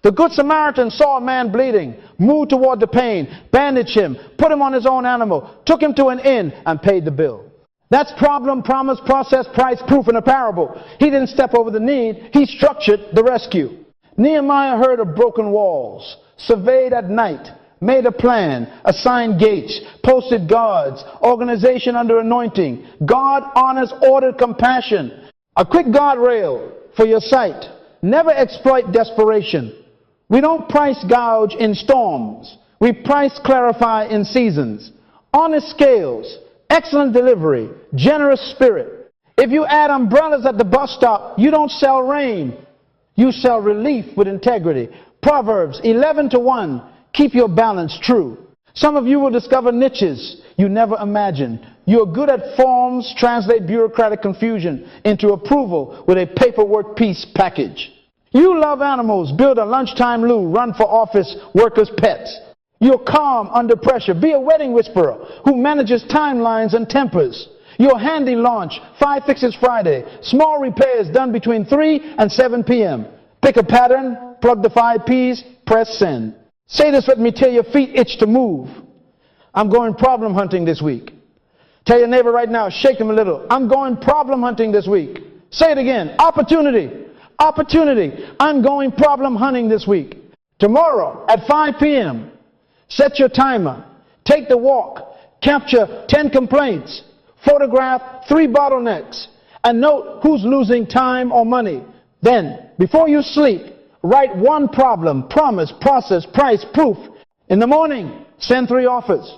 S1: The Good Samaritan saw a man bleeding, moved toward the pain, bandaged him, put him on his own animal, took him to an inn, and paid the bill. That's problem, promise, process, price, proof in a parable. He didn't step over the need, he structured the rescue. Nehemiah heard of broken walls, surveyed at night, made a plan, assigned gates, posted guards, organization under anointing. God honors ordered compassion. A quick guardrail for your sight. Never exploit desperation. We don't price gouge in storms. We price clarify in seasons. Honest scales, excellent delivery, generous spirit. If you add umbrellas at the bus stop, you don't sell rain. You sell relief with integrity. Proverbs 11:1. Keep your balance true. Some of you will discover niches you never imagined. You're good at forms, translate bureaucratic confusion into approval with a paperwork piece package. You love animals, build a lunchtime loo, run for office workers' pets. You're calm under pressure. Be a wedding whisperer who manages timelines and tempers. You're handy launch, 5 fixes Friday, small repairs done between 3 and 7 p.m. Pick a pattern, plug the 5 P's, press send. Say this with me till your feet itch to move. I'm going problem hunting this week. Tell your neighbor right now, shake them a little. I'm going problem hunting this week. Say it again. Opportunity. Opportunity. I'm going problem hunting this week. Tomorrow at 5 p.m., set your timer. Take the walk. Capture 10 complaints. Photograph 3 bottlenecks. And note who's losing time or money. Then, before you sleep, write 1 problem, promise, process, price, proof. In the morning, send 3 offers.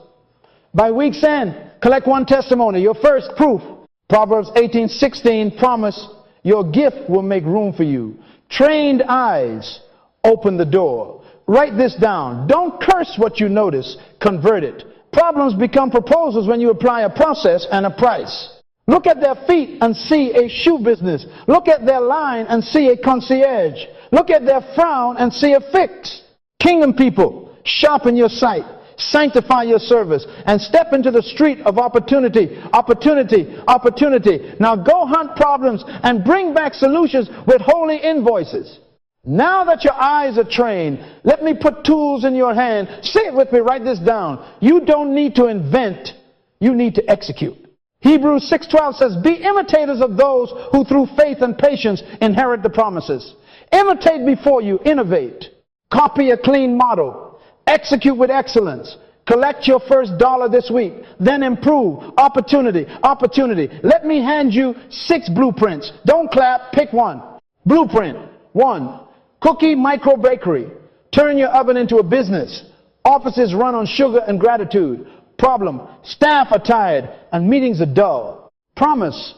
S1: By week's end, collect 1 testimony, your first proof. Proverbs 18:16, promise your gift will make room for you. Trained eyes open the door. Write this down. Don't curse what you notice, convert it. Problems become proposals when you apply a process and a price. Look at their feet and see a shoe business. Look at their line and see a concierge. Look at their frown and see a fix. Kingdom people, sharpen your sight, sanctify your service, and step into the street of opportunity, opportunity, opportunity. Now go hunt problems and bring back solutions with holy invoices. Now that your eyes are trained, let me put tools in your hand. Say it with me, write this down. You don't need to invent, you need to execute. Hebrews 6:12 says, be imitators of those who through faith and patience inherit the promises. Imitate before you innovate. Copy a clean model. Execute with excellence. Collect your first dollar this week. Then improve. Opportunity. Opportunity. Let me hand you 6 blueprints. Don't clap. Pick one. Blueprint 1. Cookie micro bakery. Turn your oven into a business. Offices run on sugar and gratitude. Problem. Staff are tired and meetings are dull. Promise.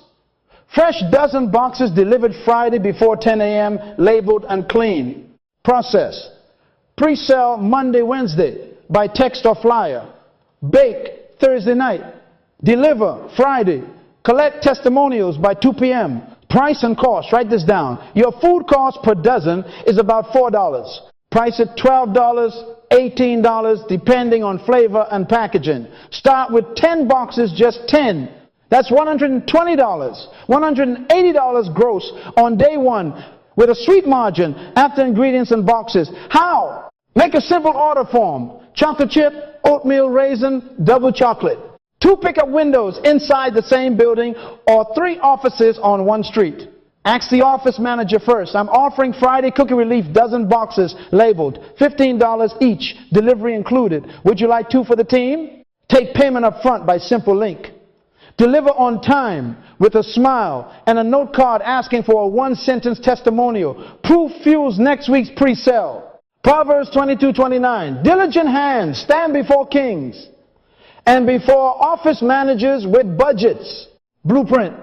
S1: Fresh dozen boxes delivered Friday before 10 a.m. labeled and clean. Process. Pre-sale Monday, Wednesday by text or flyer. Bake Thursday night. Deliver Friday. Collect testimonials by 2 p.m. Price and cost. Write this down. Your food cost per dozen is about $4. Price it $12, $18 depending on flavor and packaging. Start with 10 boxes, just 10. That's $120. $180 gross on day one with a sweet margin after ingredients and boxes. How? Make a simple order form. Chocolate chip, oatmeal raisin, double chocolate. 2 pickup windows inside the same building or 3 offices on one street. Ask the office manager first. I'm offering Friday Cookie Relief dozen boxes labeled $15 each, delivery included. Would you like 2 for the team? Take payment up front by simple link. Deliver on time with a smile and a note card asking for a 1-sentence testimonial. Proof fuels next week's pre-sale. Proverbs 22:29. Diligent hands stand before kings and before office managers with budgets. Blueprint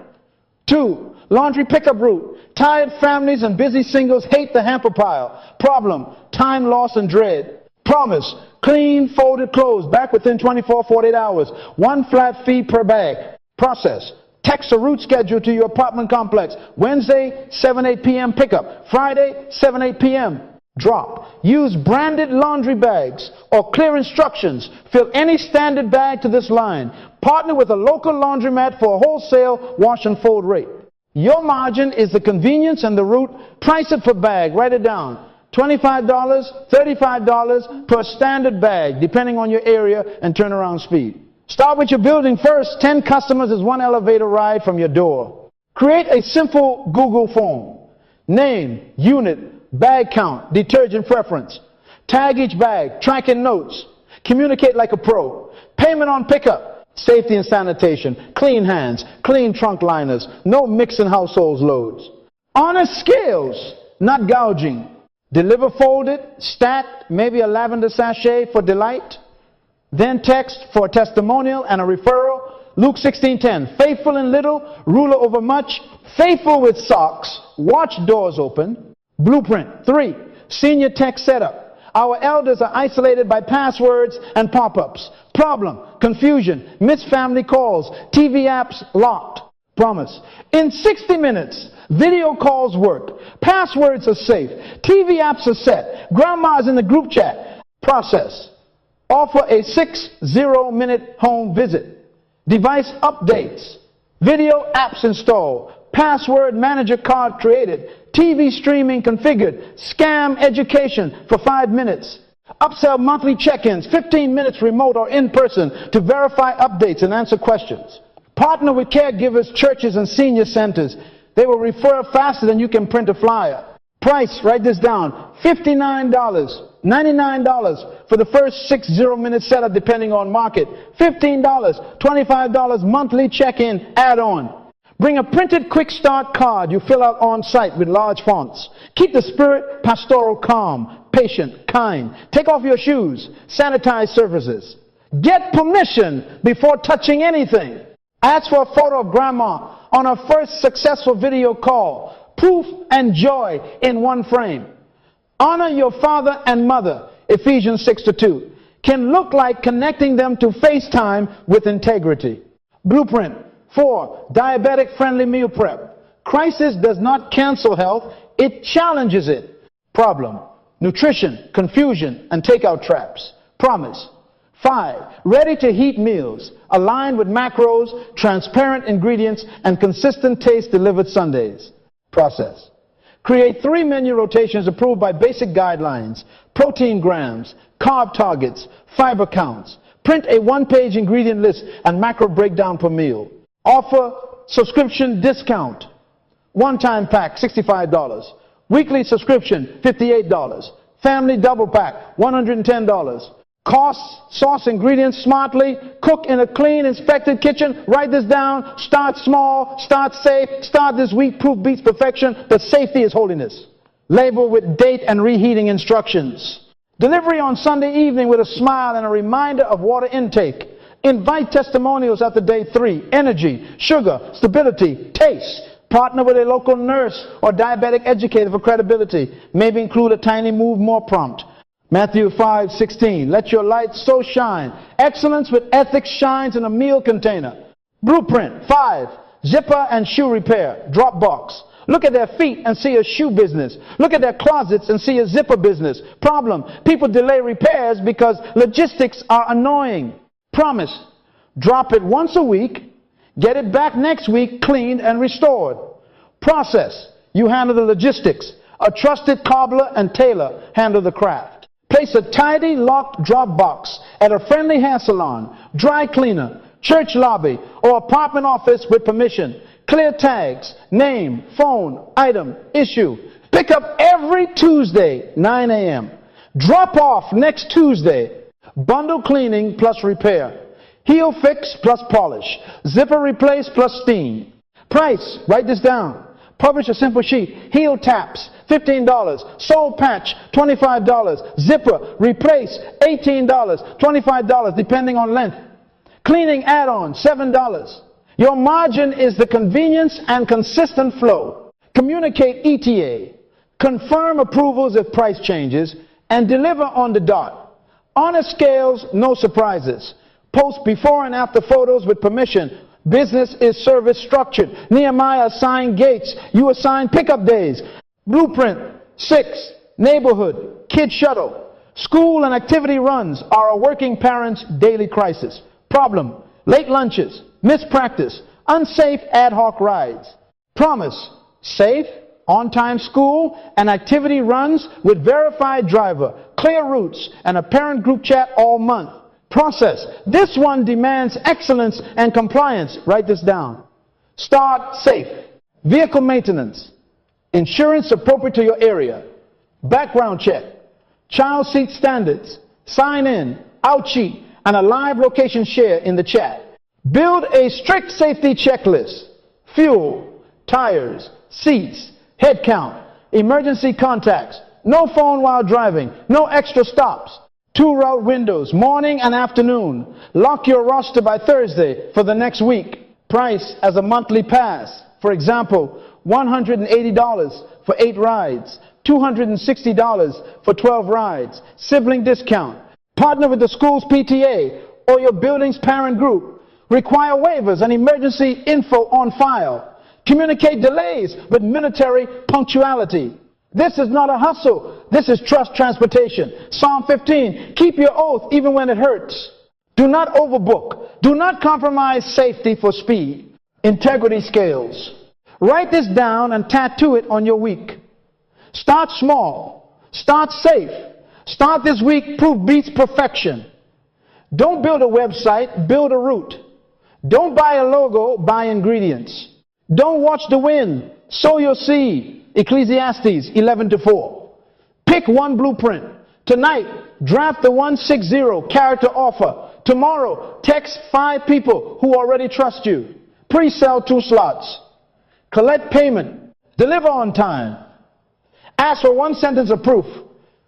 S1: 2. Laundry pickup route. Tired families and busy singles hate the hamper pile. Problem. Time loss and dread. Promise. Clean folded clothes back within 48 hours. 1 flat fee per bag. Process. Text a route schedule to your apartment complex. Wednesday 7-8 p.m. pickup. Friday 7-8 p.m. drop. Use branded laundry bags or clear instructions. Fill any standard bag to this line. Partner with a local laundromat for a wholesale wash and fold rate. Your margin is the convenience and the route. Price it per bag. Write it down. $25, $35 per standard bag, depending on your area and turnaround speed. Start with your building first. 10 customers is 1 elevator ride from your door. Create a simple Google form. Name, unit, bag count, detergent preference. Tag each bag, tracking notes. Communicate like a pro. Payment on pickup. Safety and sanitation. Clean hands. Clean trunk liners. No mixing household loads. Honest scales, not gouging. Deliver folded, stacked, maybe a lavender sachet for delight. Then text for a testimonial and a referral. Luke 16:10. Faithful in little, ruler over much. Faithful with socks. Watch doors open. Blueprint 3. Senior tech setup. Our elders are isolated by passwords and pop-ups. Problem, confusion, missed family calls, TV apps locked. Promise. In 60 minutes, video calls work. Passwords are safe. TV apps are set. Grandma's in the group chat. Process. Offer a 60-minute home visit. Device updates. Video apps installed. Password manager card created. TV streaming configured. Scam education for 5 minutes. Upsell monthly check-ins, 15 minutes remote or in person to verify updates and answer questions. Partner with caregivers, churches, and senior centers. They will refer faster than you can print a flyer. Price, write this down, $59, $99 for the first 60-minute setup depending on market. $15, $25 monthly check-in add-on. Bring a printed quick start card you fill out on site with large fonts. Keep the spirit pastoral, calm, patient, kind. Take off your shoes. Sanitize surfaces. Get permission before touching anything. Ask for a photo of grandma on her first successful video call. Proof and joy in one frame. Honor your father and mother. Ephesians 6:2. Can look like connecting them to FaceTime with integrity. Blueprint 4. Diabetic-friendly meal prep. Crisis does not cancel health, it challenges it. Problem. Nutrition, confusion, and takeout traps. Promise. 5. Ready-to-heat meals, aligned with macros, transparent ingredients, and consistent taste delivered Sundays. Process. Create 3 menu rotations approved by basic guidelines. Protein grams, carb targets, fiber counts. Print a 1-page ingredient list and macro breakdown per meal. Offer subscription discount. One-time pack, $65. Weekly subscription, $58. Family double pack, $110. Costs, source ingredients smartly, cook in a clean, inspected kitchen. Write this down. Start small, start safe. Start this week. Proof beats perfection, but safety is holiness. Label with date and reheating instructions. Delivery on Sunday evening with a smile and a reminder of water intake. Invite testimonials after day 3. Energy, sugar, stability, taste. Partner with a local nurse or diabetic educator for credibility. Maybe include a tiny move more prompt. Matthew 5:16. Let your light so shine. Excellence with ethics shines in a meal container. Blueprint 5. Zipper and shoe repair. Drop box. Look at their feet and see a shoe business. Look at their closets and see a zipper business. Problem: people delay repairs because logistics are annoying. Promise: drop it once a week, get it back next week cleaned and restored. Process: you handle the logistics. A trusted cobbler and tailor handle the craft. Place a tidy, locked drop box at a friendly hair salon, dry cleaner, church lobby, or apartment office with permission. Clear tags, name, phone, item, issue. Pick up every Tuesday, 9 a.m. Drop off next Tuesday. Bundle cleaning plus repair. Heel fix plus polish. Zipper replace plus steam. Price, write this down. Publish a simple sheet. Heel taps, $15. Sole patch, $25. Zipper, replace, $18. $25 depending on length. Cleaning add-on, $7. Your margin is the convenience and consistent flow. Communicate ETA. Confirm approvals if price changes. And deliver on the dot. Honest scales, no surprises. Post before and after photos with permission. Business is service structured. Nehemiah assigned gates. You assign pickup days. Blueprint 6. Neighborhood. Kid shuttle. School and activity runs are a working parent's daily crisis. Problem: late lunches, missed practice, unsafe ad hoc rides. Promise: safe, on-time school and activity runs with verified driver, clear routes, and a parent group chat all month. Process: this one demands excellence and compliance. Write this down. Start safe. Vehicle maintenance. Insurance appropriate to your area. Background check. Child seat standards. Sign in, out sheet, and a live location share in the chat. Build a strict safety checklist. Fuel, tires, seats, head count, emergency contacts, no phone while driving, no extra stops. 2 route windows, morning and afternoon. Lock your roster by Thursday for the next week. Price as a monthly pass. For example, $180 for 8 rides, $260 for 12 rides. Sibling discount. Partner with the school's PTA or your building's parent group. Require waivers and emergency info on file. Communicate delays with military punctuality. This is not a hustle. This is trust transportation. Psalm 15, keep your oath even when it hurts. Do not overbook. Do not compromise safety for speed. Integrity scales. Write this down and tattoo it on your week. Start small. Start safe. Start this week, proof beats perfection. Don't build a website, build a route. Don't buy a logo, buy ingredients. Don't watch the wind, sow your seed. Ecclesiastes 11:4. Pick one blueprint. Tonight, draft the 160 character offer. Tomorrow, text 5 people who already trust you. Pre-sell 2 slots. Collect payment. Deliver on time. Ask for 1 sentence of proof.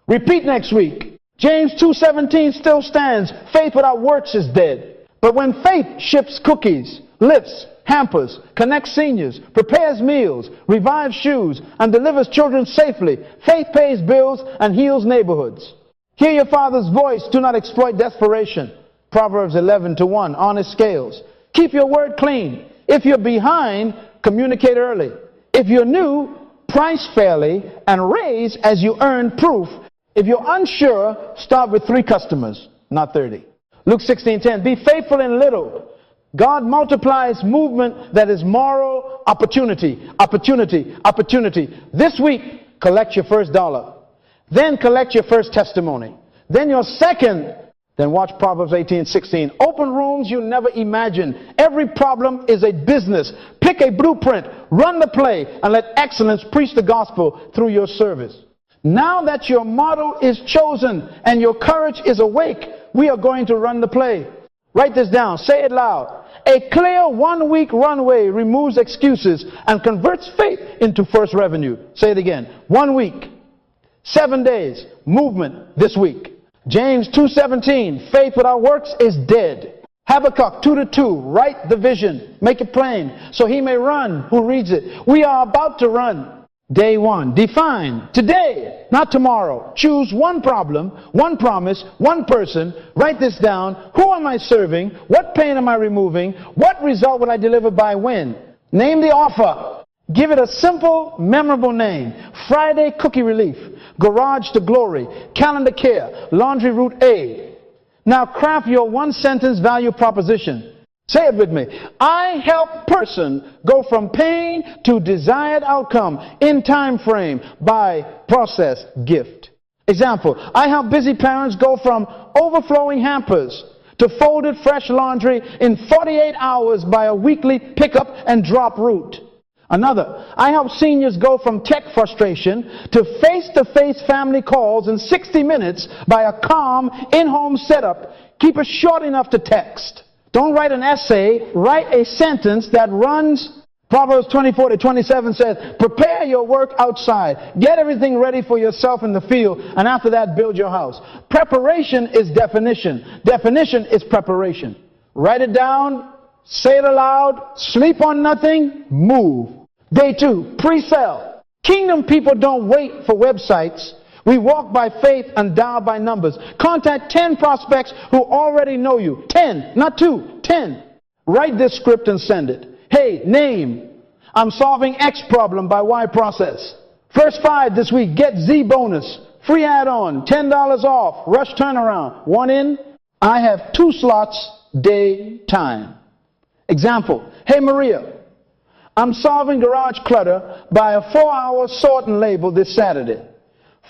S1: Repeat next week. James 2:17 still stands. Faith without works is dead. But when faith ships cookies, lifts, hampers, connects seniors, prepares meals, revives shoes, and delivers children safely, faith pays bills and heals neighborhoods. Hear your Father's voice. Do not exploit desperation. Proverbs 11:1. Honest scales. Keep your word clean. If you're behind, communicate early. If you're new, price fairly and raise as you earn proof. If you're unsure, start with 3 customers, not 30. Luke 16:10. Be faithful in little. God multiplies movement that is moral opportunity. Opportunity. Opportunity. This week, collect your first dollar. Then collect your first testimony. Then your second. Then watch Proverbs 18:16. Open rooms you never imagined. Every problem is a business. Pick a blueprint, run the play, and let excellence preach the gospel through your service. Now that your model is chosen and your courage is awake, we are going to run the play. Write this down. Say it loud. A clear 1 week runway removes excuses and converts faith into first revenue. Say it again. 1 week. 7 days. Movement this week. James 2:17. Faith without works is dead. Habakkuk 2:2. Write the vision. Make it plain so he may run who reads it. We are about to run. Day 1. Define today, not tomorrow. Choose one problem, one promise, one person. Write this down. Who am I serving? What pain am I removing? What result will I deliver by when? Name the offer. Give it a simple, memorable name. Friday Cookie Relief, Garage to Glory, Calendar Care, Laundry Route A. Now craft your one-sentence value proposition. Say it with me. I help person go from pain to desired outcome in time frame by process gift. Example, I help busy parents go from overflowing hampers to folded fresh laundry in 48 hours by a weekly pickup and drop route. Another, I help seniors go from tech frustration to face-to-face family calls in 60 minutes by a calm in-home setup. Keep it short enough to text. Don't write an essay, write a sentence that runs. Proverbs 24:27 says, prepare your work outside. Get everything ready for yourself in the field, and after that, build your house. Preparation is definition. Definition is preparation. Write it down, say it aloud, sleep on nothing, move. Day 2, pre-sale. Kingdom people don't wait for websites. We walk by faith and dial by numbers. Contact 10 prospects who already know you. 10, not 2, 10. Write this script and send it. Hey, name. I'm solving X problem by Y process. First 5 this week, get Z bonus. Free add-on, $10 off, rush turnaround. 1 in, I have 2 slots, day, time. Example, hey Maria, I'm solving garage clutter by a 4-hour sort and label this Saturday.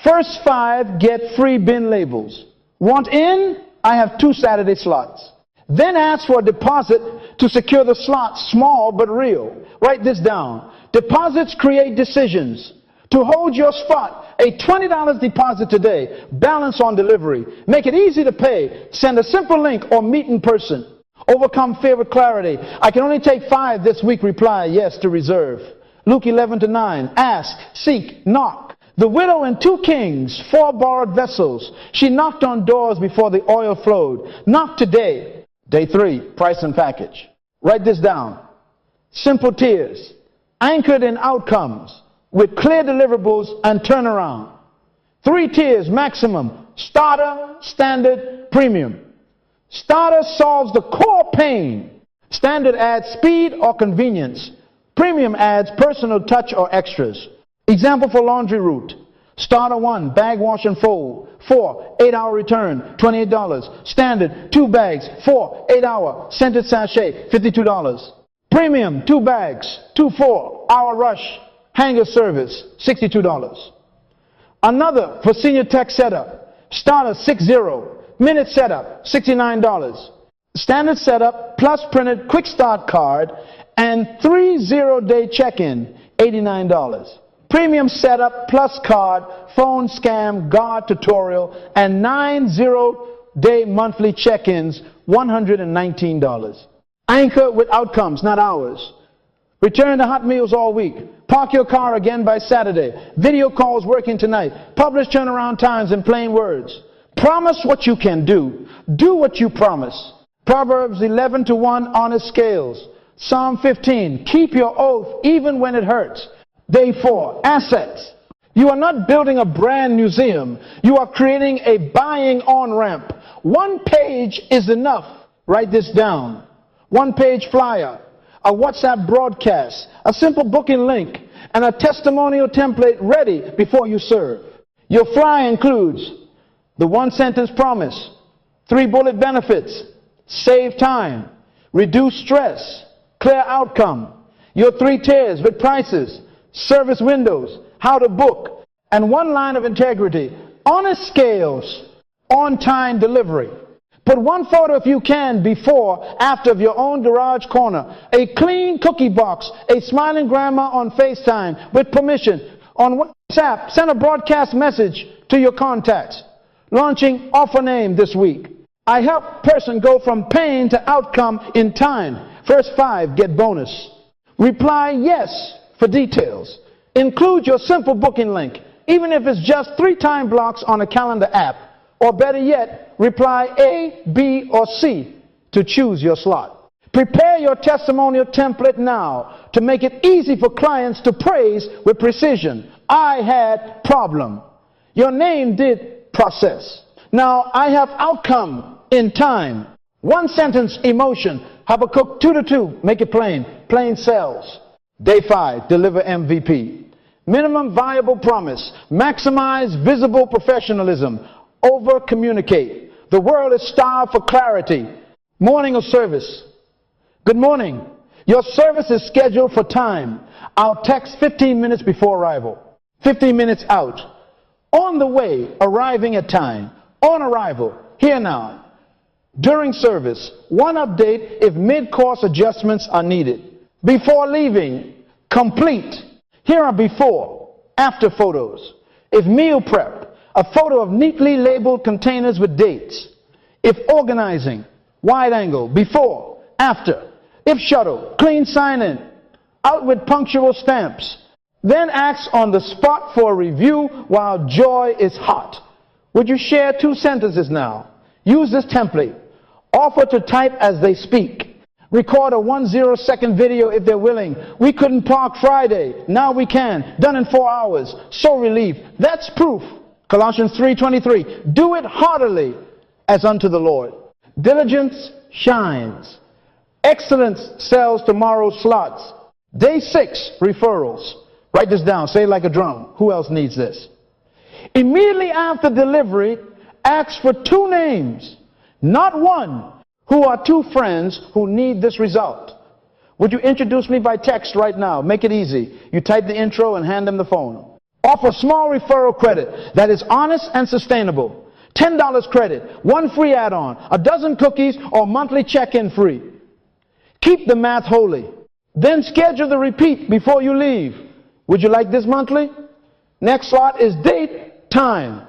S1: First 5 get free bin labels. Want in? I have 2 Saturday slots. Then ask for a deposit to secure the slot, small but real. Write this down. Deposits create decisions. To hold your spot, a $20 deposit today, balance on delivery. Make it easy to pay. Send a simple link or meet in person. Overcome fear with clarity. I can only take 5 this week. Reply yes to reserve. Luke 11:9. Ask, seek, knock. The widow and 2 kings, 4 borrowed vessels. She knocked on doors before the oil flowed. Knock today. Day 3, price and package. Write this down. Simple tiers, anchored in outcomes, with clear deliverables and turnaround. 3 tiers maximum, starter, standard, premium. Starter solves the core pain. Standard adds speed or convenience. Premium adds personal touch or extras. Example for laundry route. Starter 1, bag wash and fold. 4, 8-hour return, $28. Standard, 2 bags. 4, 8-hour, scented sachet, $52. Premium, 2 bags, 2 4-hour rush, hanger service, $62. Another for senior tech setup. Starter 6-0, minute setup, $69. Standard setup plus printed quick start card and 3 0-day check-in, $89. Premium setup plus card, phone scam, guard tutorial, and 9 0-day monthly check-ins, $119. Anchor with outcomes, not hours. Return to hot meals all week. Park your car again by Saturday. Video calls working tonight. Publish turnaround times in plain words. Promise what you can do. Do what you promise. Proverbs 11:1, honest scales. Psalm 15, keep your oath even when it hurts. Day 4, assets. You are not building a brand museum. You are creating a buying on-ramp. 1 page is enough. Write this down. 1-page flyer, a WhatsApp broadcast, a simple booking link, and a testimonial template ready before you serve. Your flyer includes the 1-sentence promise, 3 bullet benefits, save time, reduce stress, clear outcome, your 3 tiers with prices, service windows, how to book, and 1 line of integrity, honest scales, on-time delivery. Put 1 photo if you can before, after of your own garage corner, a clean cookie box, a smiling grandma on FaceTime with permission. On WhatsApp, send a broadcast message to your contacts. Launching offer name this week. I help person go from pain to outcome in time. Verse 5, get bonus. Reply yes for details. Include your simple booking link, even if it's just 3 time blocks on a calendar app. Or better yet, reply A, B, or C to choose your slot. Prepare your testimonial template now to make it easy for clients to praise with precision. I had problem. Your name did process. Now I have outcome in time. 1 sentence emotion. Habakkuk 2:2. Make it plain. Plain sells. Day 5. Deliver MVP. Minimum viable promise. Maximize visible professionalism. Over communicate. The world is starved for clarity. Morning of service. Good morning. Your service is scheduled for time. I'll text 15 minutes before arrival. 15 minutes out. On the way, arriving at time. On arrival. Here now. During service. 1 update if mid-course adjustments are needed. Before leaving. Complete. Here are before, after photos. If meal prep, a photo of neatly labeled containers with dates. If organizing, wide angle, before, after. If shuttle, clean sign-in, out with punctual stamps. Then acts on the spot for a review while joy is hot. Would you share 2 sentences now? Use this template. Offer to type as they speak. Record a 10-second video if they're willing. We couldn't park Friday. Now we can. Done in 4 hours. So relieved. That's proof. Colossians 3:23. Do it heartily as unto the Lord. Diligence shines. Excellence sells tomorrow's slots. Day 6, referrals. Write this down. Say it like a drum. Who else needs this? Immediately after delivery, ask for 2 names, not 1, who are 2 friends who need this result. Would you introduce me by text right now? Make it easy. You type the intro and hand them the phone. Offer small referral credit that is honest and sustainable. $10 credit, 1 free add-on, a dozen cookies, or monthly check-in free. Keep the math holy. Then schedule the repeat before you leave. Would you like this monthly? Next slot is date, time.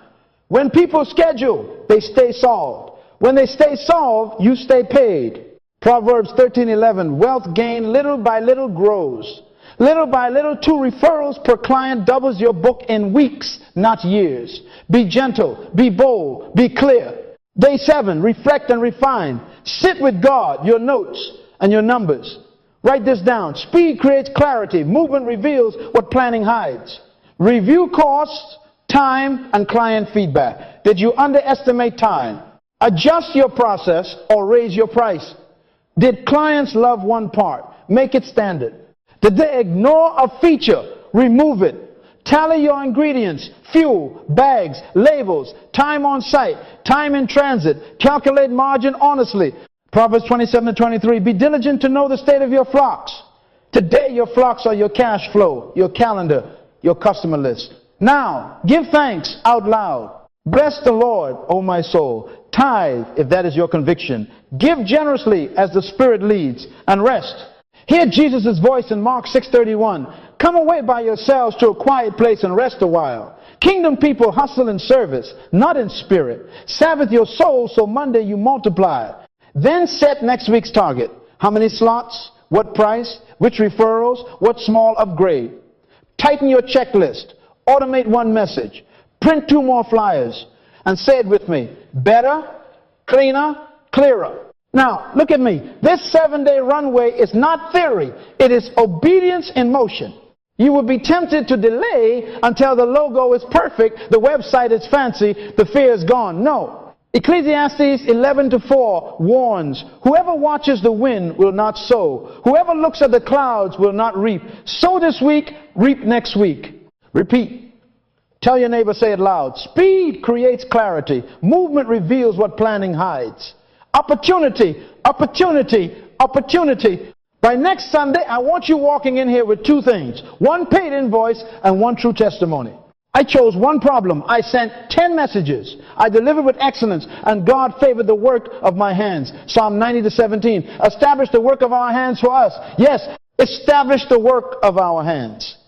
S1: When people schedule, they stay solved. When they stay solved, you stay paid. Proverbs 13:11, wealth gained little by little grows. Little by little, 2 referrals per client doubles your book in weeks, not years. Be gentle, be bold, be clear. Day 7, reflect and refine. Sit with God, your notes and your numbers. Write this down. Speed creates clarity. Movement reveals what planning hides. Review costs, time, and client feedback. Did you underestimate time? Adjust your process or raise your price. Did clients love one part? Make it standard. Did they ignore a feature? Remove it. Tally your ingredients, fuel, bags, labels, time on site, time in transit. Calculate margin honestly. Proverbs 27:23, be diligent to know the state of your flocks. Today your flocks are your cash flow, your calendar, your customer list. Now, give thanks out loud. Bless the Lord, O my soul. Tithe, if that is your conviction. Give generously as the Spirit leads, and rest. Hear Jesus' voice in Mark 6:31. Come away by yourselves to a quiet place and rest a while. Kingdom people hustle in service, not in spirit. Sabbath your soul so Monday you multiply. Then set next week's target. How many slots? What price? Which referrals? What small upgrade? Tighten your checklist. Automate 1 message. Print 2 more flyers. And say it with me. Better, cleaner, clearer. Now, look at me. This 7-day runway is not theory. It is obedience in motion. You will be tempted to delay until the logo is perfect, the website is fancy, the fear is gone. No. Ecclesiastes 11:4 warns, whoever watches the wind will not sow. Whoever looks at the clouds will not reap. Sow this week, reap next week. Repeat. Tell your neighbor, say it loud. Speed creates clarity. Movement reveals what planning hides. Opportunity, opportunity, opportunity. By next Sunday, I want you walking in here with 2 things. 1 paid invoice and 1 true testimony. I chose 1 problem. I sent 10 messages. I delivered with excellence, and God favored the work of my hands. Psalm 90:17. Establish the work of our hands for us. Yes, establish the work of our hands.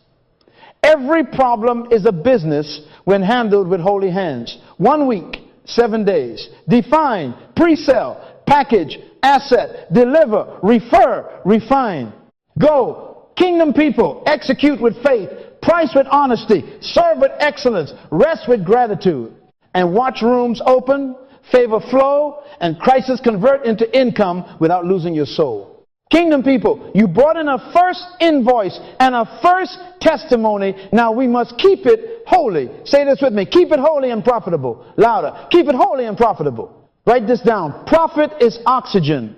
S1: Every problem is a business when handled with holy hands. 1 week, 7 days. Define, pre-sell, package, asset, deliver, refer, refine. Go, kingdom people, execute with faith, price with honesty, serve with excellence, rest with gratitude. And watch rooms open, favor flow, and crisis convert into income without losing your soul. Kingdom people, you brought in a first invoice and a first testimony. Now we must keep it holy. Say this with me. Keep it holy and profitable. Louder. Keep it holy and profitable. Write this down. Profit is oxygen.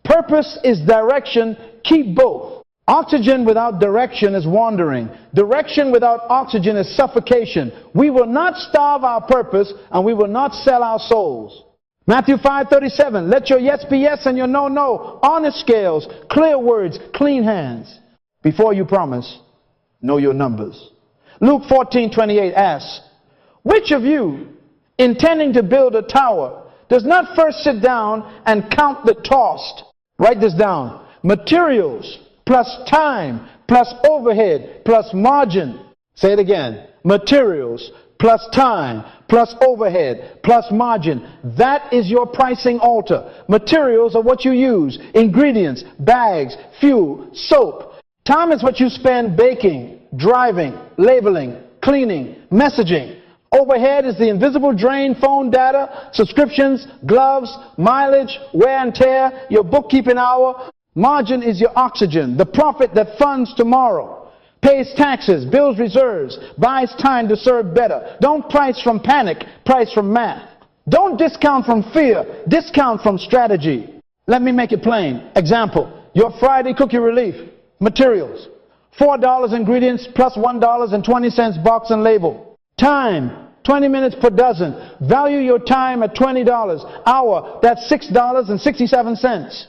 S1: Purpose is direction. Keep both. Oxygen without direction is wandering. Direction without oxygen is suffocation. We will not starve our purpose, and we will not sell our souls. Matthew 5:37, let your yes be yes and your no, no. Honest scales, clear words, clean hands. Before you promise, know your numbers. Luke 14:28 asks, which of you, intending to build a tower, does not first sit down and count the cost? Write this down. Materials plus time plus overhead plus margin. Say it again. Materials plus time plus overhead plus margin. That is your pricing altar. Materials are what you use. Ingredients, bags, fuel, soap. Time is what you spend baking, driving, labeling, cleaning, messaging. Overhead is the invisible drain, phone data, subscriptions, gloves, mileage, wear and tear, your bookkeeping hour. Margin is your oxygen, the profit that funds tomorrow, pays taxes, builds reserves, buys time to serve better. Don't price from panic, price from math. Don't discount from fear, discount from strategy. Let me make it plain. Example, your Friday cookie relief, materials, $4 ingredients plus $1.20 box and label. Time, 20 minutes per dozen. Value your time at $20. Hour, that's $6.67.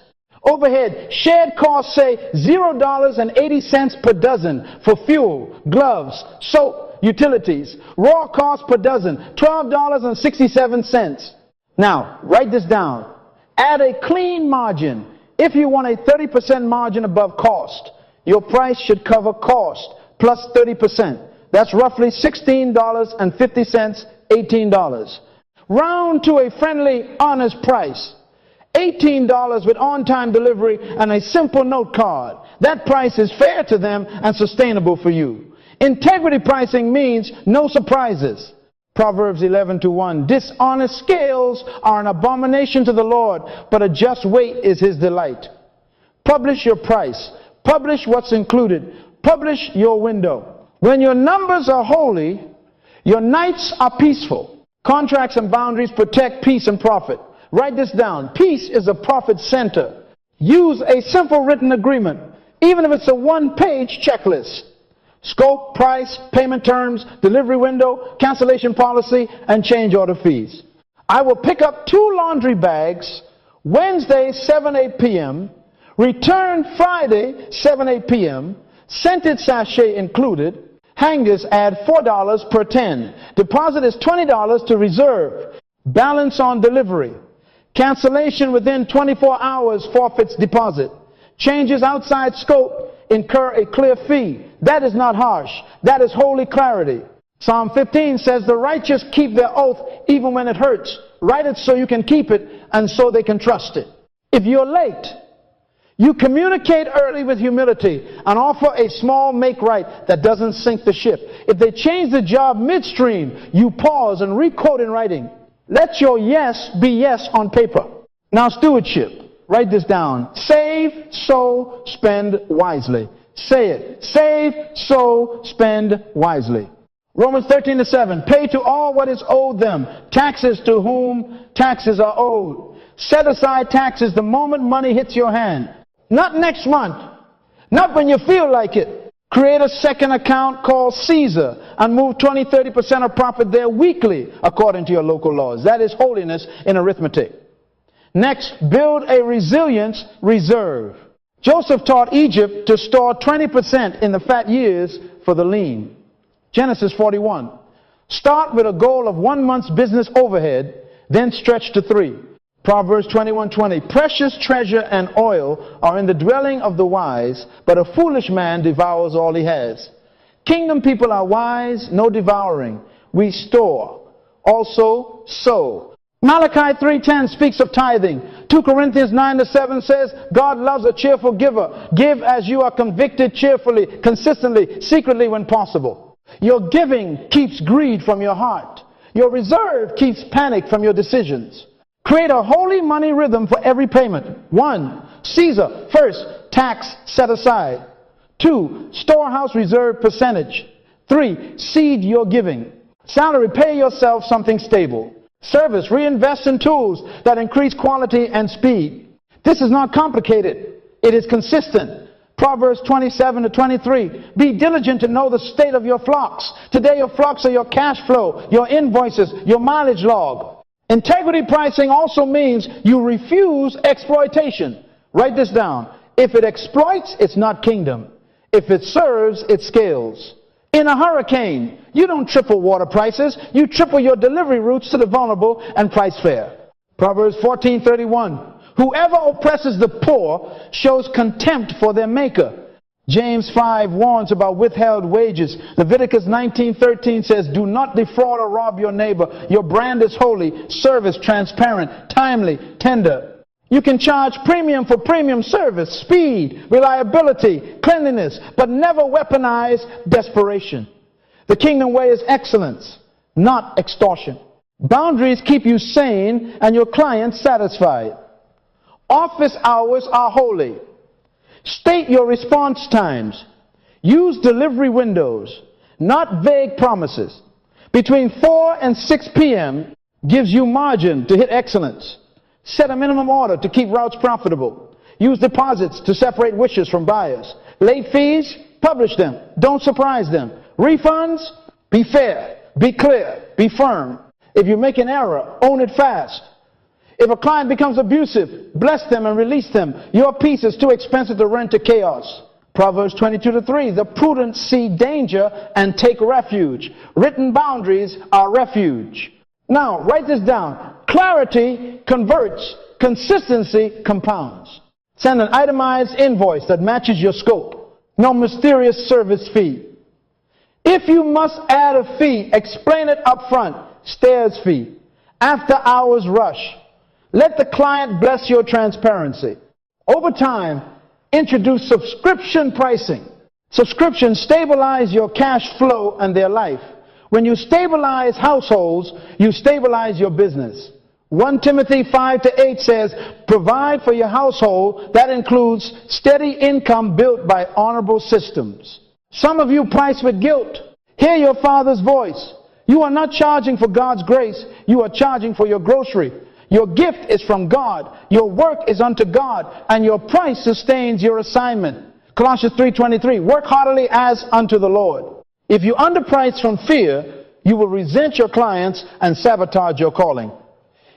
S1: Overhead, shared costs say $0.80 per dozen for fuel, gloves, soap, utilities. Raw cost per dozen, $12.67. Now, write this down. Add a clean margin. If you want a 30% margin above cost, your price should cover cost plus 30%. That's roughly $16.50, $18. Round to a friendly, honest price. $18 with on-time delivery and a simple note card. That price is fair to them and sustainable for you. Integrity pricing means no surprises. Proverbs 11:1. Dishonest scales are an abomination to the Lord, but a just weight is his delight. Publish your price. Publish what's included. Publish your window. When your numbers are holy, your nights are peaceful. Contracts and boundaries protect peace and profit. Write this down. Peace is a profit center. Use a simple written agreement, even if it's a one-page checklist. Scope, price, payment terms, delivery window, cancellation policy, and change order fees. I will pick up 2 laundry bags Wednesday 7-8 p.m., return Friday 7-8 p.m., scented sachet included. Hangers add $4 per 10. Deposit is $20 to reserve. Balance on delivery. Cancellation within 24 hours forfeits deposit. Changes outside scope incur a clear fee. That is not harsh. That is holy clarity. Psalm 15 says the righteous keep their oath even when it hurts. Write it so you can keep it and so they can trust it. If you're late, you communicate early with humility and offer a small make-right that doesn't sink the ship. If they change the job midstream, you pause and re-quote in writing. Let your yes be yes on paper. Now, stewardship. Write this down. Save, sow, spend wisely. Say it. Save, sow, spend wisely. Romans 13:7. Pay to all what is owed them. Taxes to whom taxes are owed. Set aside taxes the moment money hits your hand. Not next month. Not when you feel like it. Create a second account called Caesar and move 20-30% of profit there weekly according to your local laws. That is holiness in arithmetic. Next, build a resilience reserve. Joseph taught Egypt to store 20% in the fat years for the lean. Genesis 41. Start with a goal of 1 month's business overhead, then stretch to 3. Proverbs 21:20. Precious treasure and oil are in the dwelling of the wise, but a foolish man devours all he has. Kingdom people are wise, no devouring. We store. Also, sow. Malachi 3:10 speaks of tithing. 2 Corinthians 9:7 says, God loves a cheerful giver. Give as you are convicted, cheerfully, consistently, secretly when possible. Your giving keeps greed from your heart. Your reserve keeps panic from your decisions. Create a holy money rhythm for every payment. 1. Caesar, first, tax set aside. 2. Storehouse reserve percentage. 3. Seed your giving. Salary, pay yourself something stable. Service, reinvest in tools that increase quality and speed. This is not complicated. It is consistent. Proverbs 27:23. Be diligent to know the state of your flocks. Today your flocks are your cash flow, your invoices, your mileage log. Integrity pricing also means you refuse exploitation. Write this down. If it exploits, it's not kingdom. If it serves, it scales. In a hurricane, you don't triple water prices. You triple your delivery routes to the vulnerable and price fair. Proverbs 14:31. Whoever oppresses the poor shows contempt for their maker. James 5 warns about withheld wages. Leviticus 19:13 says, do not defraud or rob your neighbor. Your brand is holy, service transparent, timely, tender. You can charge premium for premium service, speed, reliability, cleanliness, but never weaponize desperation. The kingdom way is excellence, not extortion. Boundaries keep you sane and your clients satisfied. Office hours are holy. State your response times. Use delivery windows, not vague promises. Between 4 and 6 p.m. gives you margin to hit excellence. Set a minimum order to keep routes profitable. Use deposits to separate wishes from buyers. Late fees, publish them. Don't surprise them. Refunds, be fair, be clear, be firm. If you make an error, own it fast. If a client becomes abusive, bless them and release them. Your peace is too expensive to rent to chaos. Proverbs 22:3, the prudent see danger and take refuge. Written boundaries are refuge. Now, write this down. Clarity converts, consistency compounds. Send an itemized invoice that matches your scope. No mysterious service fee. If you must add a fee, explain it up front. Stairs fee. After hours rush. Let the client bless your transparency. Over time, introduce subscription pricing. Subscriptions stabilize your cash flow and their life. When you stabilize households, you stabilize your business. 1 Timothy 5-8 says, provide for your household. That includes steady income built by honorable systems. Some of you price with guilt. Hear your Father's voice. You are not charging for God's grace. You are charging for your grocery. Your gift is from God. Your work is unto God. And your price sustains your assignment. Colossians 3:23, work heartily as unto the Lord. If you underprice from fear, you will resent your clients and sabotage your calling.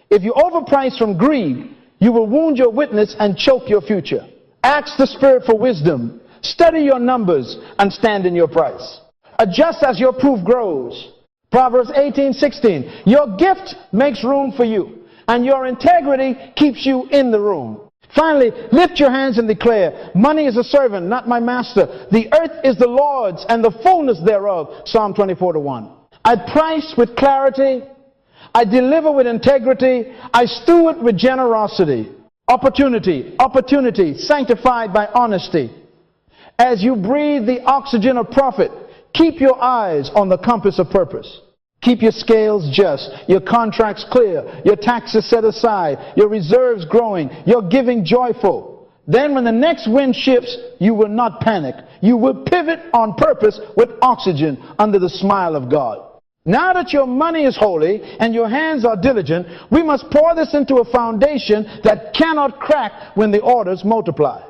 S1: If you overprice from greed, you will wound your witness and choke your future. Ask the Spirit for wisdom. Study your numbers and stand in your price. Adjust as your proof grows. Proverbs 18:16, your gift makes room for you, and your integrity keeps you in the room. Finally, lift your hands and declare, money is a servant, not my master. The earth is the Lord's and the fullness thereof. Psalm 24:1. I price with clarity. I deliver with integrity. I steward with generosity. Opportunity, sanctified by honesty. As you breathe the oxygen of profit, keep your eyes on the compass of purpose. Keep your scales just, your contracts clear, your taxes set aside, your reserves growing, your giving joyful. Then when the next wind shifts, you will not panic. You will pivot on purpose with oxygen under the smile of God. Now that your money is holy and your hands are diligent, we must pour this into a foundation that cannot crack when the orders multiply.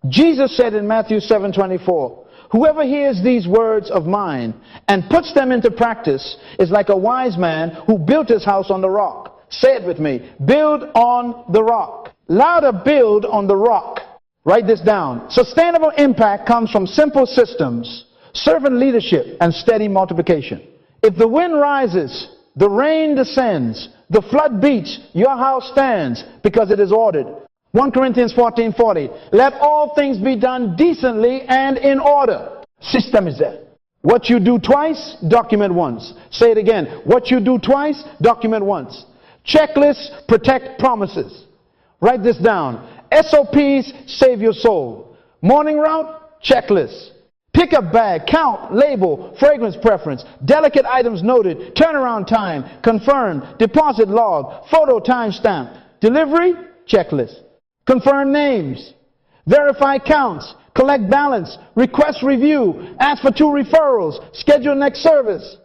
S1: Jesus said in Matthew 7:24, whoever hears these words of mine and puts them into practice is like a wise man who built his house on the rock. Say it with me. Build on the rock. Louder, build on the rock. Write this down. Sustainable impact comes from simple systems, servant leadership, and steady multiplication. If the wind rises, the rain descends, the flood beats, your house stands because it is ordered. 1 Corinthians 14:40. Let all things be done decently and in order. System is there. What you do twice, document once. Say it again. What you do twice, document once. Checklists protect promises. Write this down. SOPs save your soul. Morning route, checklist. Pickup bag, count, label, fragrance preference, delicate items noted, turnaround time, confirmed, deposit log, photo timestamp, delivery, checklist. Confirm names, verify counts, collect balance, request review, ask for 2 referrals, schedule next service.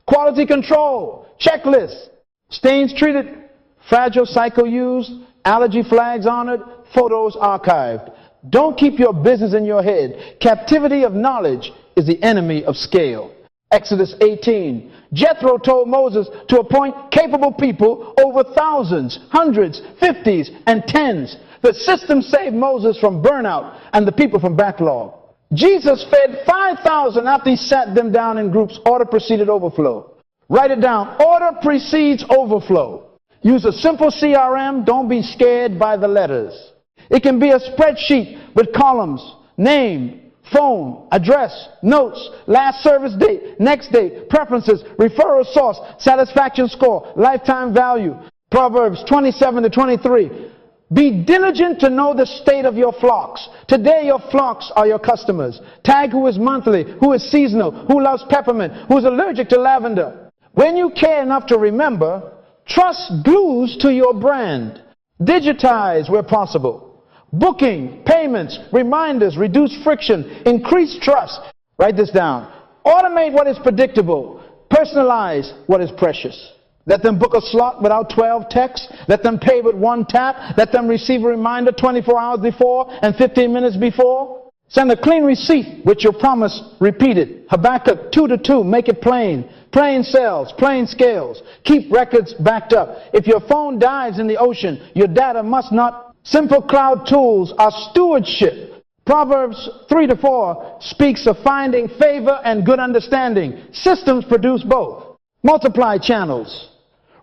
S1: Quality control, checklist. Stains treated, fragile cycle used, allergy flags honored, photos archived. Don't keep your business in your head. Captivity of knowledge is the enemy of scale. Exodus 18. Jethro told Moses to appoint capable people over thousands, hundreds, fifties, and tens. The system saved Moses from burnout and the people from backlog. Jesus fed 5,000 after he sat them down in groups. Order preceded overflow. Write it down. Order precedes overflow. Use a simple CRM. Don't be scared by the letters. It can be a spreadsheet with columns, name, phone, address, notes, last service date, next date, preferences, referral source, satisfaction score, lifetime value. Proverbs 27-23. Be diligent to know the state of your flocks. Today your flocks are your customers. Tag who is monthly, who is seasonal, who loves peppermint, who is allergic to lavender. When you care enough to remember, trust glues to your brand. Digitize where possible. Booking, payments, reminders, reduce friction, increase trust. Write this down. Automate what is predictable. Personalize what is precious. Let them book a slot without 12 texts. Let them pay with 1 tap. Let them receive a reminder 24 hours before and 15 minutes before. Send a clean receipt with your promise repeated. Habakkuk 2:2. Make it plain. Plain sales, plain scales. Keep records backed up. If your phone dives in the ocean, your data must not. Simple cloud tools are stewardship. Proverbs 3-4 speaks of finding favor and good understanding. Systems produce both. Multiply channels.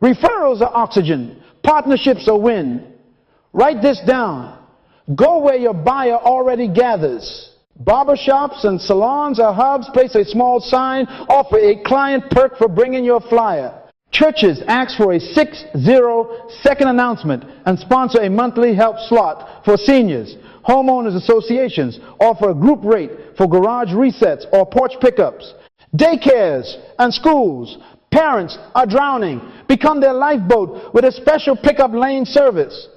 S1: Referrals are oxygen. Partnerships are wind. Write this down. Go where your buyer already gathers. Barbershops and salons are hubs. Place a small sign. Offer a client perk for bringing your flyer. Churches ask for a 6-0 announcement and sponsor a monthly help slot for seniors. Homeowners associations offer a group rate for garage resets or porch pickups. Daycares and schools. Parents are drowning. Become their lifeboat with a special pickup lane service.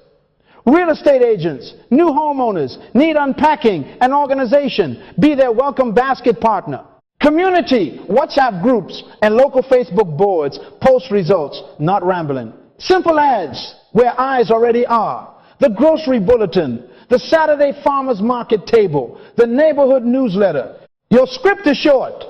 S1: Real estate agents, new homeowners need unpacking and organization. Be their welcome basket partner. Community, WhatsApp groups, and local Facebook boards post results, not rambling. Simple ads where eyes already are. The grocery bulletin, the Saturday farmers market table, the neighborhood newsletter. Your script is short.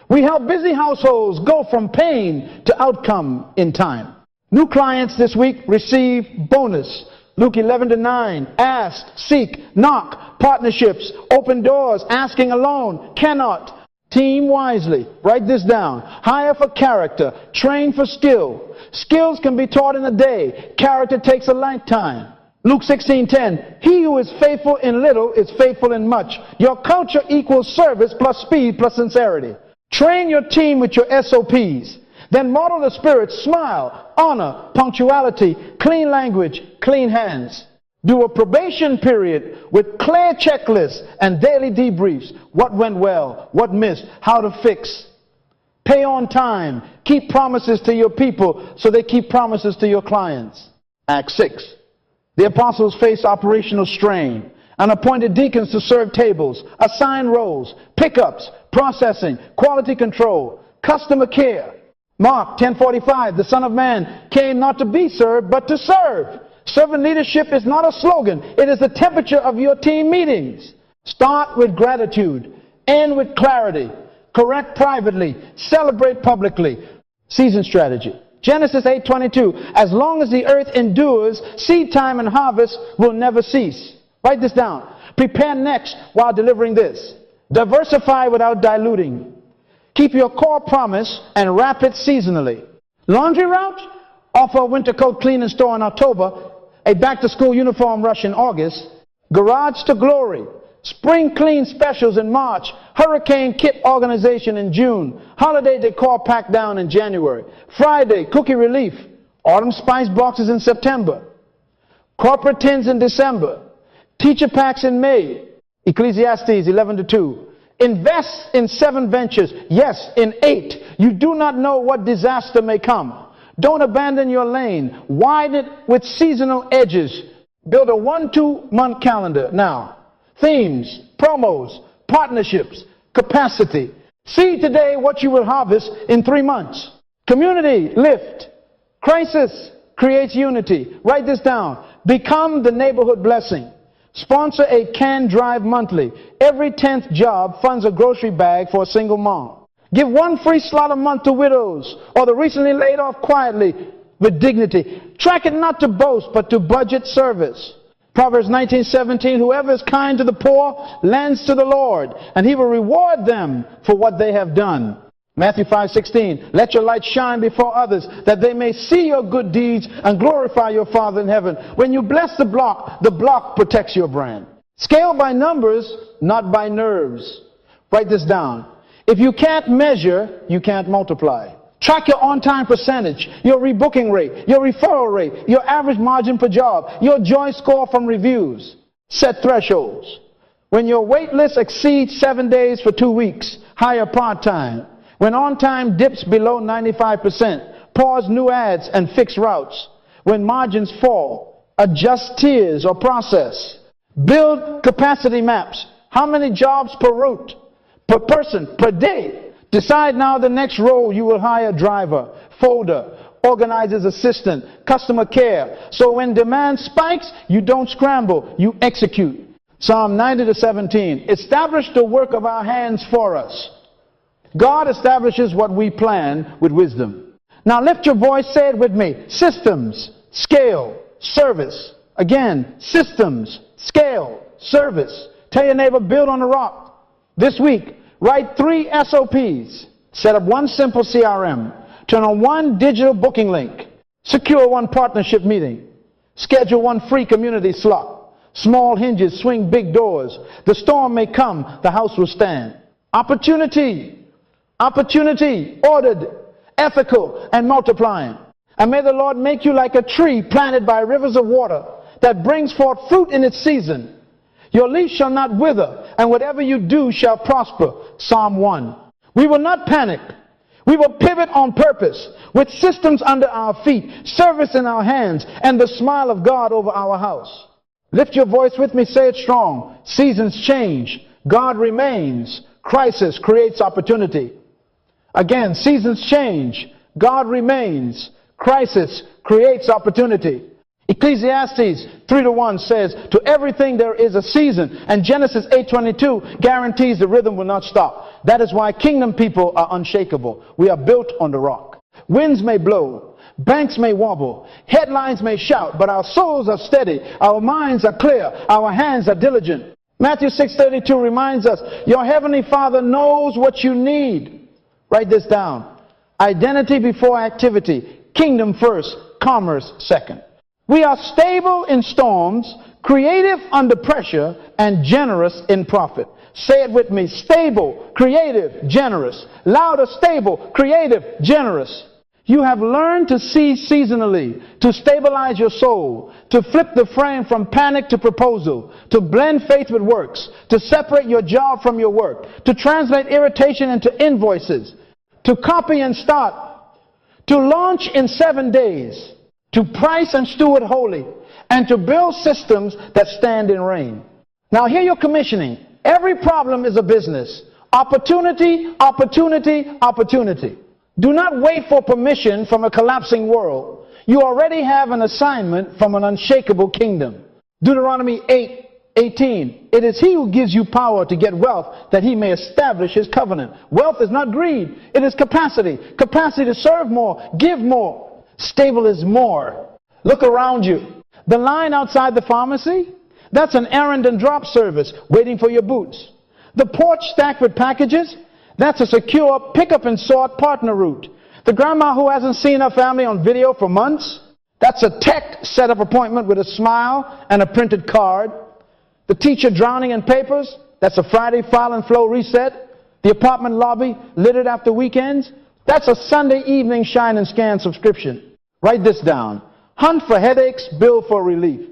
S1: We help busy households go from pain to outcome in time. New clients this week receive bonus. Luke 11-9, ask, seek, knock, partnerships, open doors, asking alone, cannot. Team wisely. Write this down. Hire for character. Train for skill. Skills can be taught in a day. Character takes a lifetime. Luke 16:10. He who is faithful in little is faithful in much. Your culture equals service plus speed plus sincerity. Train your team with your SOPs. Then model the spirit. Smile, honor, punctuality, clean language, clean hands. Do a probation period with clear checklists and daily debriefs. What went well, what missed, how to fix. Pay on time. Keep promises to your people so they keep promises to your clients. Acts 6. The apostles faced operational strain and appointed deacons to serve tables, assign roles, pickups, processing, quality control, customer care. Mark 10:45. The Son of Man came not to be served but to serve. Servant leadership is not a slogan. It is the temperature of your team meetings. Start with gratitude. End with clarity. Correct privately. Celebrate publicly. Season strategy. Genesis 8:22. As long as the earth endures, seed time and harvest will never cease. Write this down. Prepare next while delivering this. Diversify without diluting. Keep your core promise and wrap it seasonally. Laundry route? Offer a winter coat clean and store in October. A back-to-school uniform rush in August. Garage to glory. Spring clean specials in March. Hurricane kit organization in June. Holiday decor packed down in January. Friday cookie relief. Autumn spice boxes in September. Corporate tins in December. Teacher packs in May. Ecclesiastes 11:2. Invest in 7 ventures. Yes, in 8. You do not know what disaster may come. Don't abandon your lane. Widen it with seasonal edges. Build a 1-2 month calendar now. Themes, promos, partnerships, capacity. See today what you will harvest in 3 months. Community, lift. Crisis creates unity. Write this down. Become the neighborhood blessing. Sponsor a can drive monthly. Every 10th job funds a grocery bag for a single mom. Give 1 free slot a month to widows or the recently laid off quietly with dignity. Track it not to boast, but to budget service. Proverbs 19:17, whoever is kind to the poor lends to the Lord, and he will reward them for what they have done. Matthew 5:16, let your light shine before others, that they may see your good deeds and glorify your Father in heaven. When you bless the block protects your brand. Scale by numbers, not by nerves. Write this down. If you can't measure, you can't multiply. Track your on-time percentage, your rebooking rate, your referral rate, your average margin per job, your joy score from reviews. Set thresholds. When your wait list exceeds 7 days for 2 weeks, hire part-time. When on-time dips below 95%, pause new ads and fix routes. When margins fall, adjust tiers or process. Build capacity maps. How many jobs per route, per person, per day? Decide now the next role you will hire: driver, folder, organizer's assistant, customer care. So when demand spikes, you don't scramble, you execute. Psalm 90:17. Establish the work of our hands for us. God establishes what we plan with wisdom. Now lift your voice, say it with me. Systems, scale, service. Again, systems, scale, service. Tell your neighbor, build on the rock. This week, write 3 SOPs. Set up 1 simple CRM. Turn on 1 digital booking link. Secure 1 partnership meeting. Schedule 1 free community slot. Small hinges swing big doors. The storm may come, the house will stand. Opportunity. Opportunity, ordered, ethical, and multiplying. And may the Lord make you like a tree planted by rivers of water that brings forth fruit in its season. Your leaf shall not wither, and whatever you do shall prosper. Psalm 1. We will not panic. We will pivot on purpose, with systems under our feet, service in our hands, and the smile of God over our house. Lift your voice with me, say it strong. Seasons change. God remains. Crisis creates opportunity. Again, seasons change. God remains. Crisis creates opportunity. Ecclesiastes 3:1 says, to everything there is a season. And Genesis 8:22 guarantees the rhythm will not stop. That is why kingdom people are unshakable. We are built on the rock. Winds may blow. Banks may wobble. Headlines may shout. But our souls are steady. Our minds are clear. Our hands are diligent. Matthew 6:32 reminds us, your heavenly Father knows what you need. Write this down. Identity before activity. Kingdom first, commerce second. We are stable in storms, creative under pressure, and generous in profit. Say it with me. Stable, creative, generous. Louder, stable, creative, generous. You have learned to see seasonally, to stabilize your soul, to flip the frame from panic to proposal, to blend faith with works, to separate your job from your work, to translate irritation into invoices, to copy and start, to launch in 7 days, to price and steward wholly, and to build systems that stand in rain. Now hear your commissioning. Every problem is a business. Opportunity, opportunity, opportunity. Do not wait for permission from a collapsing world. You already have an assignment from an unshakable kingdom. Deuteronomy 8:18. It is he who gives you power to get wealth, that he may establish his covenant. Wealth is not greed. It is capacity. Capacity to serve more, give more. Stable is more. Look around you. The line outside the pharmacy, that's an errand and drop service waiting for your boots. The porch stacked with packages, that's a secure pick-up and sort partner route. The grandma who hasn't seen her family on video for months, that's a tech setup appointment with a smile and a printed card. The teacher drowning in papers, that's a Friday file and flow reset. The apartment lobby littered after weekends, that's a Sunday evening shine and scan subscription. Write this down. Hunt for headaches, bill for relief.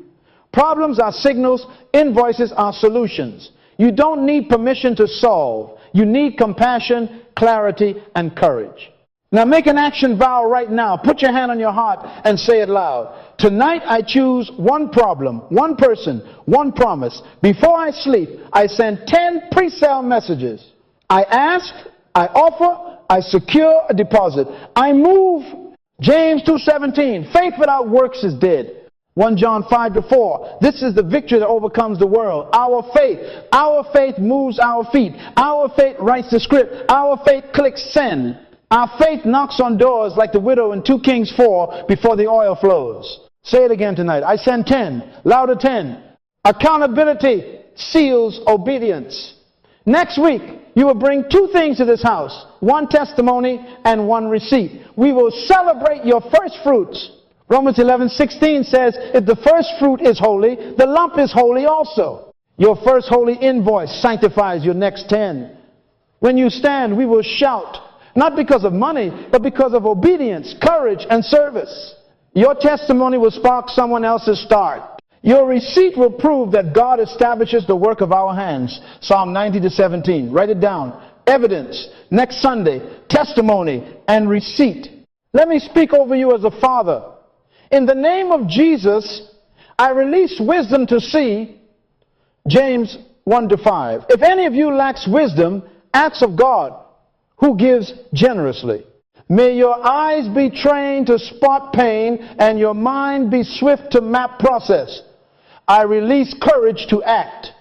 S1: Problems are signals, invoices are solutions. You don't need permission to solve. You need compassion, clarity, and courage. Now make an action vow right now. Put your hand on your heart and say it loud. Tonight I choose one problem, one person, one promise. Before I sleep, I send 10 pre-sale messages. I ask, I offer, I secure a deposit. I move. James 2:17, faith without works is dead. 1 John 5:4, this is the victory that overcomes the world. Our faith moves our feet. Our faith writes the script. Our faith clicks send. Our faith knocks on doors like the widow in 2 Kings 4 before the oil flows. Say it again tonight. I send 10. Louder 10. Accountability seals obedience. Next week, you will bring 2 things to this house. 1 testimony and 1 receipt. We will celebrate your first fruits. Romans 11:16 says, if the first fruit is holy, the lump is holy also. Your first holy invoice sanctifies your next 10. When you stand, we will shout, not because of money, but because of obedience, courage, and service. Your testimony will spark someone else's start. Your receipt will prove that God establishes the work of our hands. Psalm 90:17. Write it down. Evidence. Next Sunday, testimony and receipt. Let me speak over you as a father. In the name of Jesus, I release wisdom to see. James 1-5. If any of you lacks wisdom, ask of God, who gives generously. May your eyes be trained to spot pain and your mind be swift to map process. I release courage to act.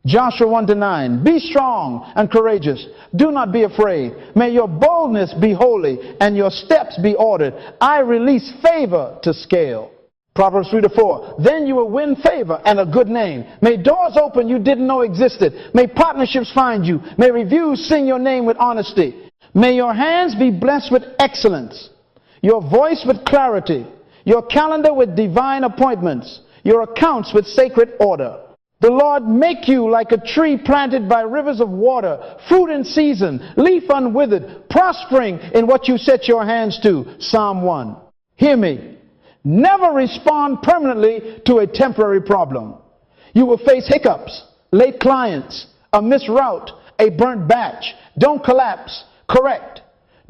S1: Joshua 1-9. Be strong and courageous. Do not be afraid. May your boldness be holy and your steps be ordered. I release favor to scale. Proverbs 3-4. Then you will win favor and a good name. May doors open you didn't know existed. May partnerships find you. May reviews sing your name with honesty. May your hands be blessed with excellence, your voice with clarity, your calendar with divine appointments, your accounts with sacred order. The Lord make you like a tree planted by rivers of water, fruit in season, leaf unwithered, prospering in what you set your hands to. Psalm 1. Hear me. Never respond permanently to a temporary problem. You will face hiccups, late clients, a missed route, a burnt batch. Don't collapse. Correct.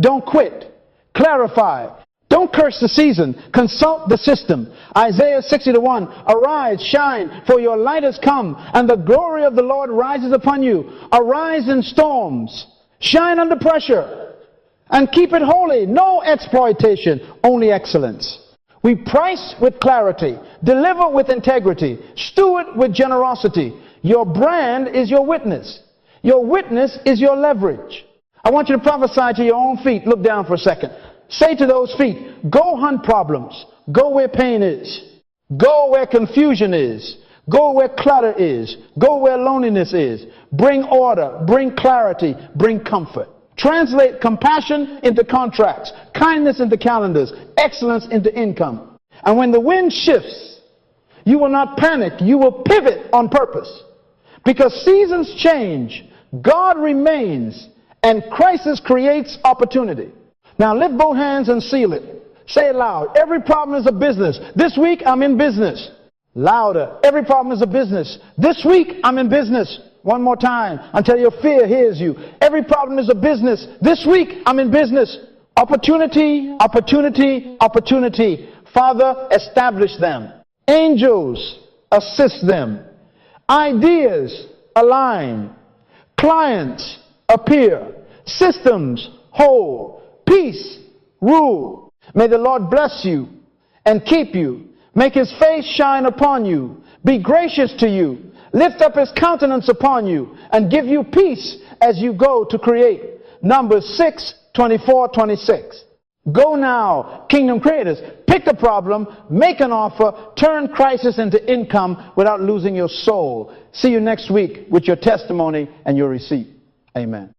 S1: Don't quit. Clarify. Don't curse the season. Consult the system. Isaiah 60:1. Arise, shine, for your light has come, and the glory of the Lord rises upon you. Arise in storms. Shine under pressure. And keep it holy. No exploitation, only excellence. We price with clarity. Deliver with integrity. Steward with generosity. Your brand is your witness. Your witness is your leverage. I want you to prophesy to your own feet. Look down for a second. Say to those feet, go hunt problems. Go where pain is. Go where confusion is. Go where clutter is. Go where loneliness is. Bring order. Bring clarity. Bring comfort. Translate compassion into contracts. Kindness into calendars. Excellence into income. And when the wind shifts, you will not panic. You will pivot on purpose. Because seasons change. God remains. And crisis creates opportunity. Now lift both hands and seal it. Say it loud. Every problem is a business. This week I'm in business. Louder. Every problem is a business. This week I'm in business. One more time until your fear hears you. Every problem is a business. This week I'm in business. Opportunity, opportunity, opportunity. Father, establish them. Angels, assist them. Ideas, align. Clients, appear. Systems, hold. Peace, rule. May the Lord bless you and keep you. Make his face shine upon you. Be gracious to you. Lift up his countenance upon you and give you peace as you go to create. Numbers 6:24-26. Go now, kingdom creators. Pick a problem, make an offer, turn crisis into income without losing your soul. See you next week with your testimony and your receipt. Amen.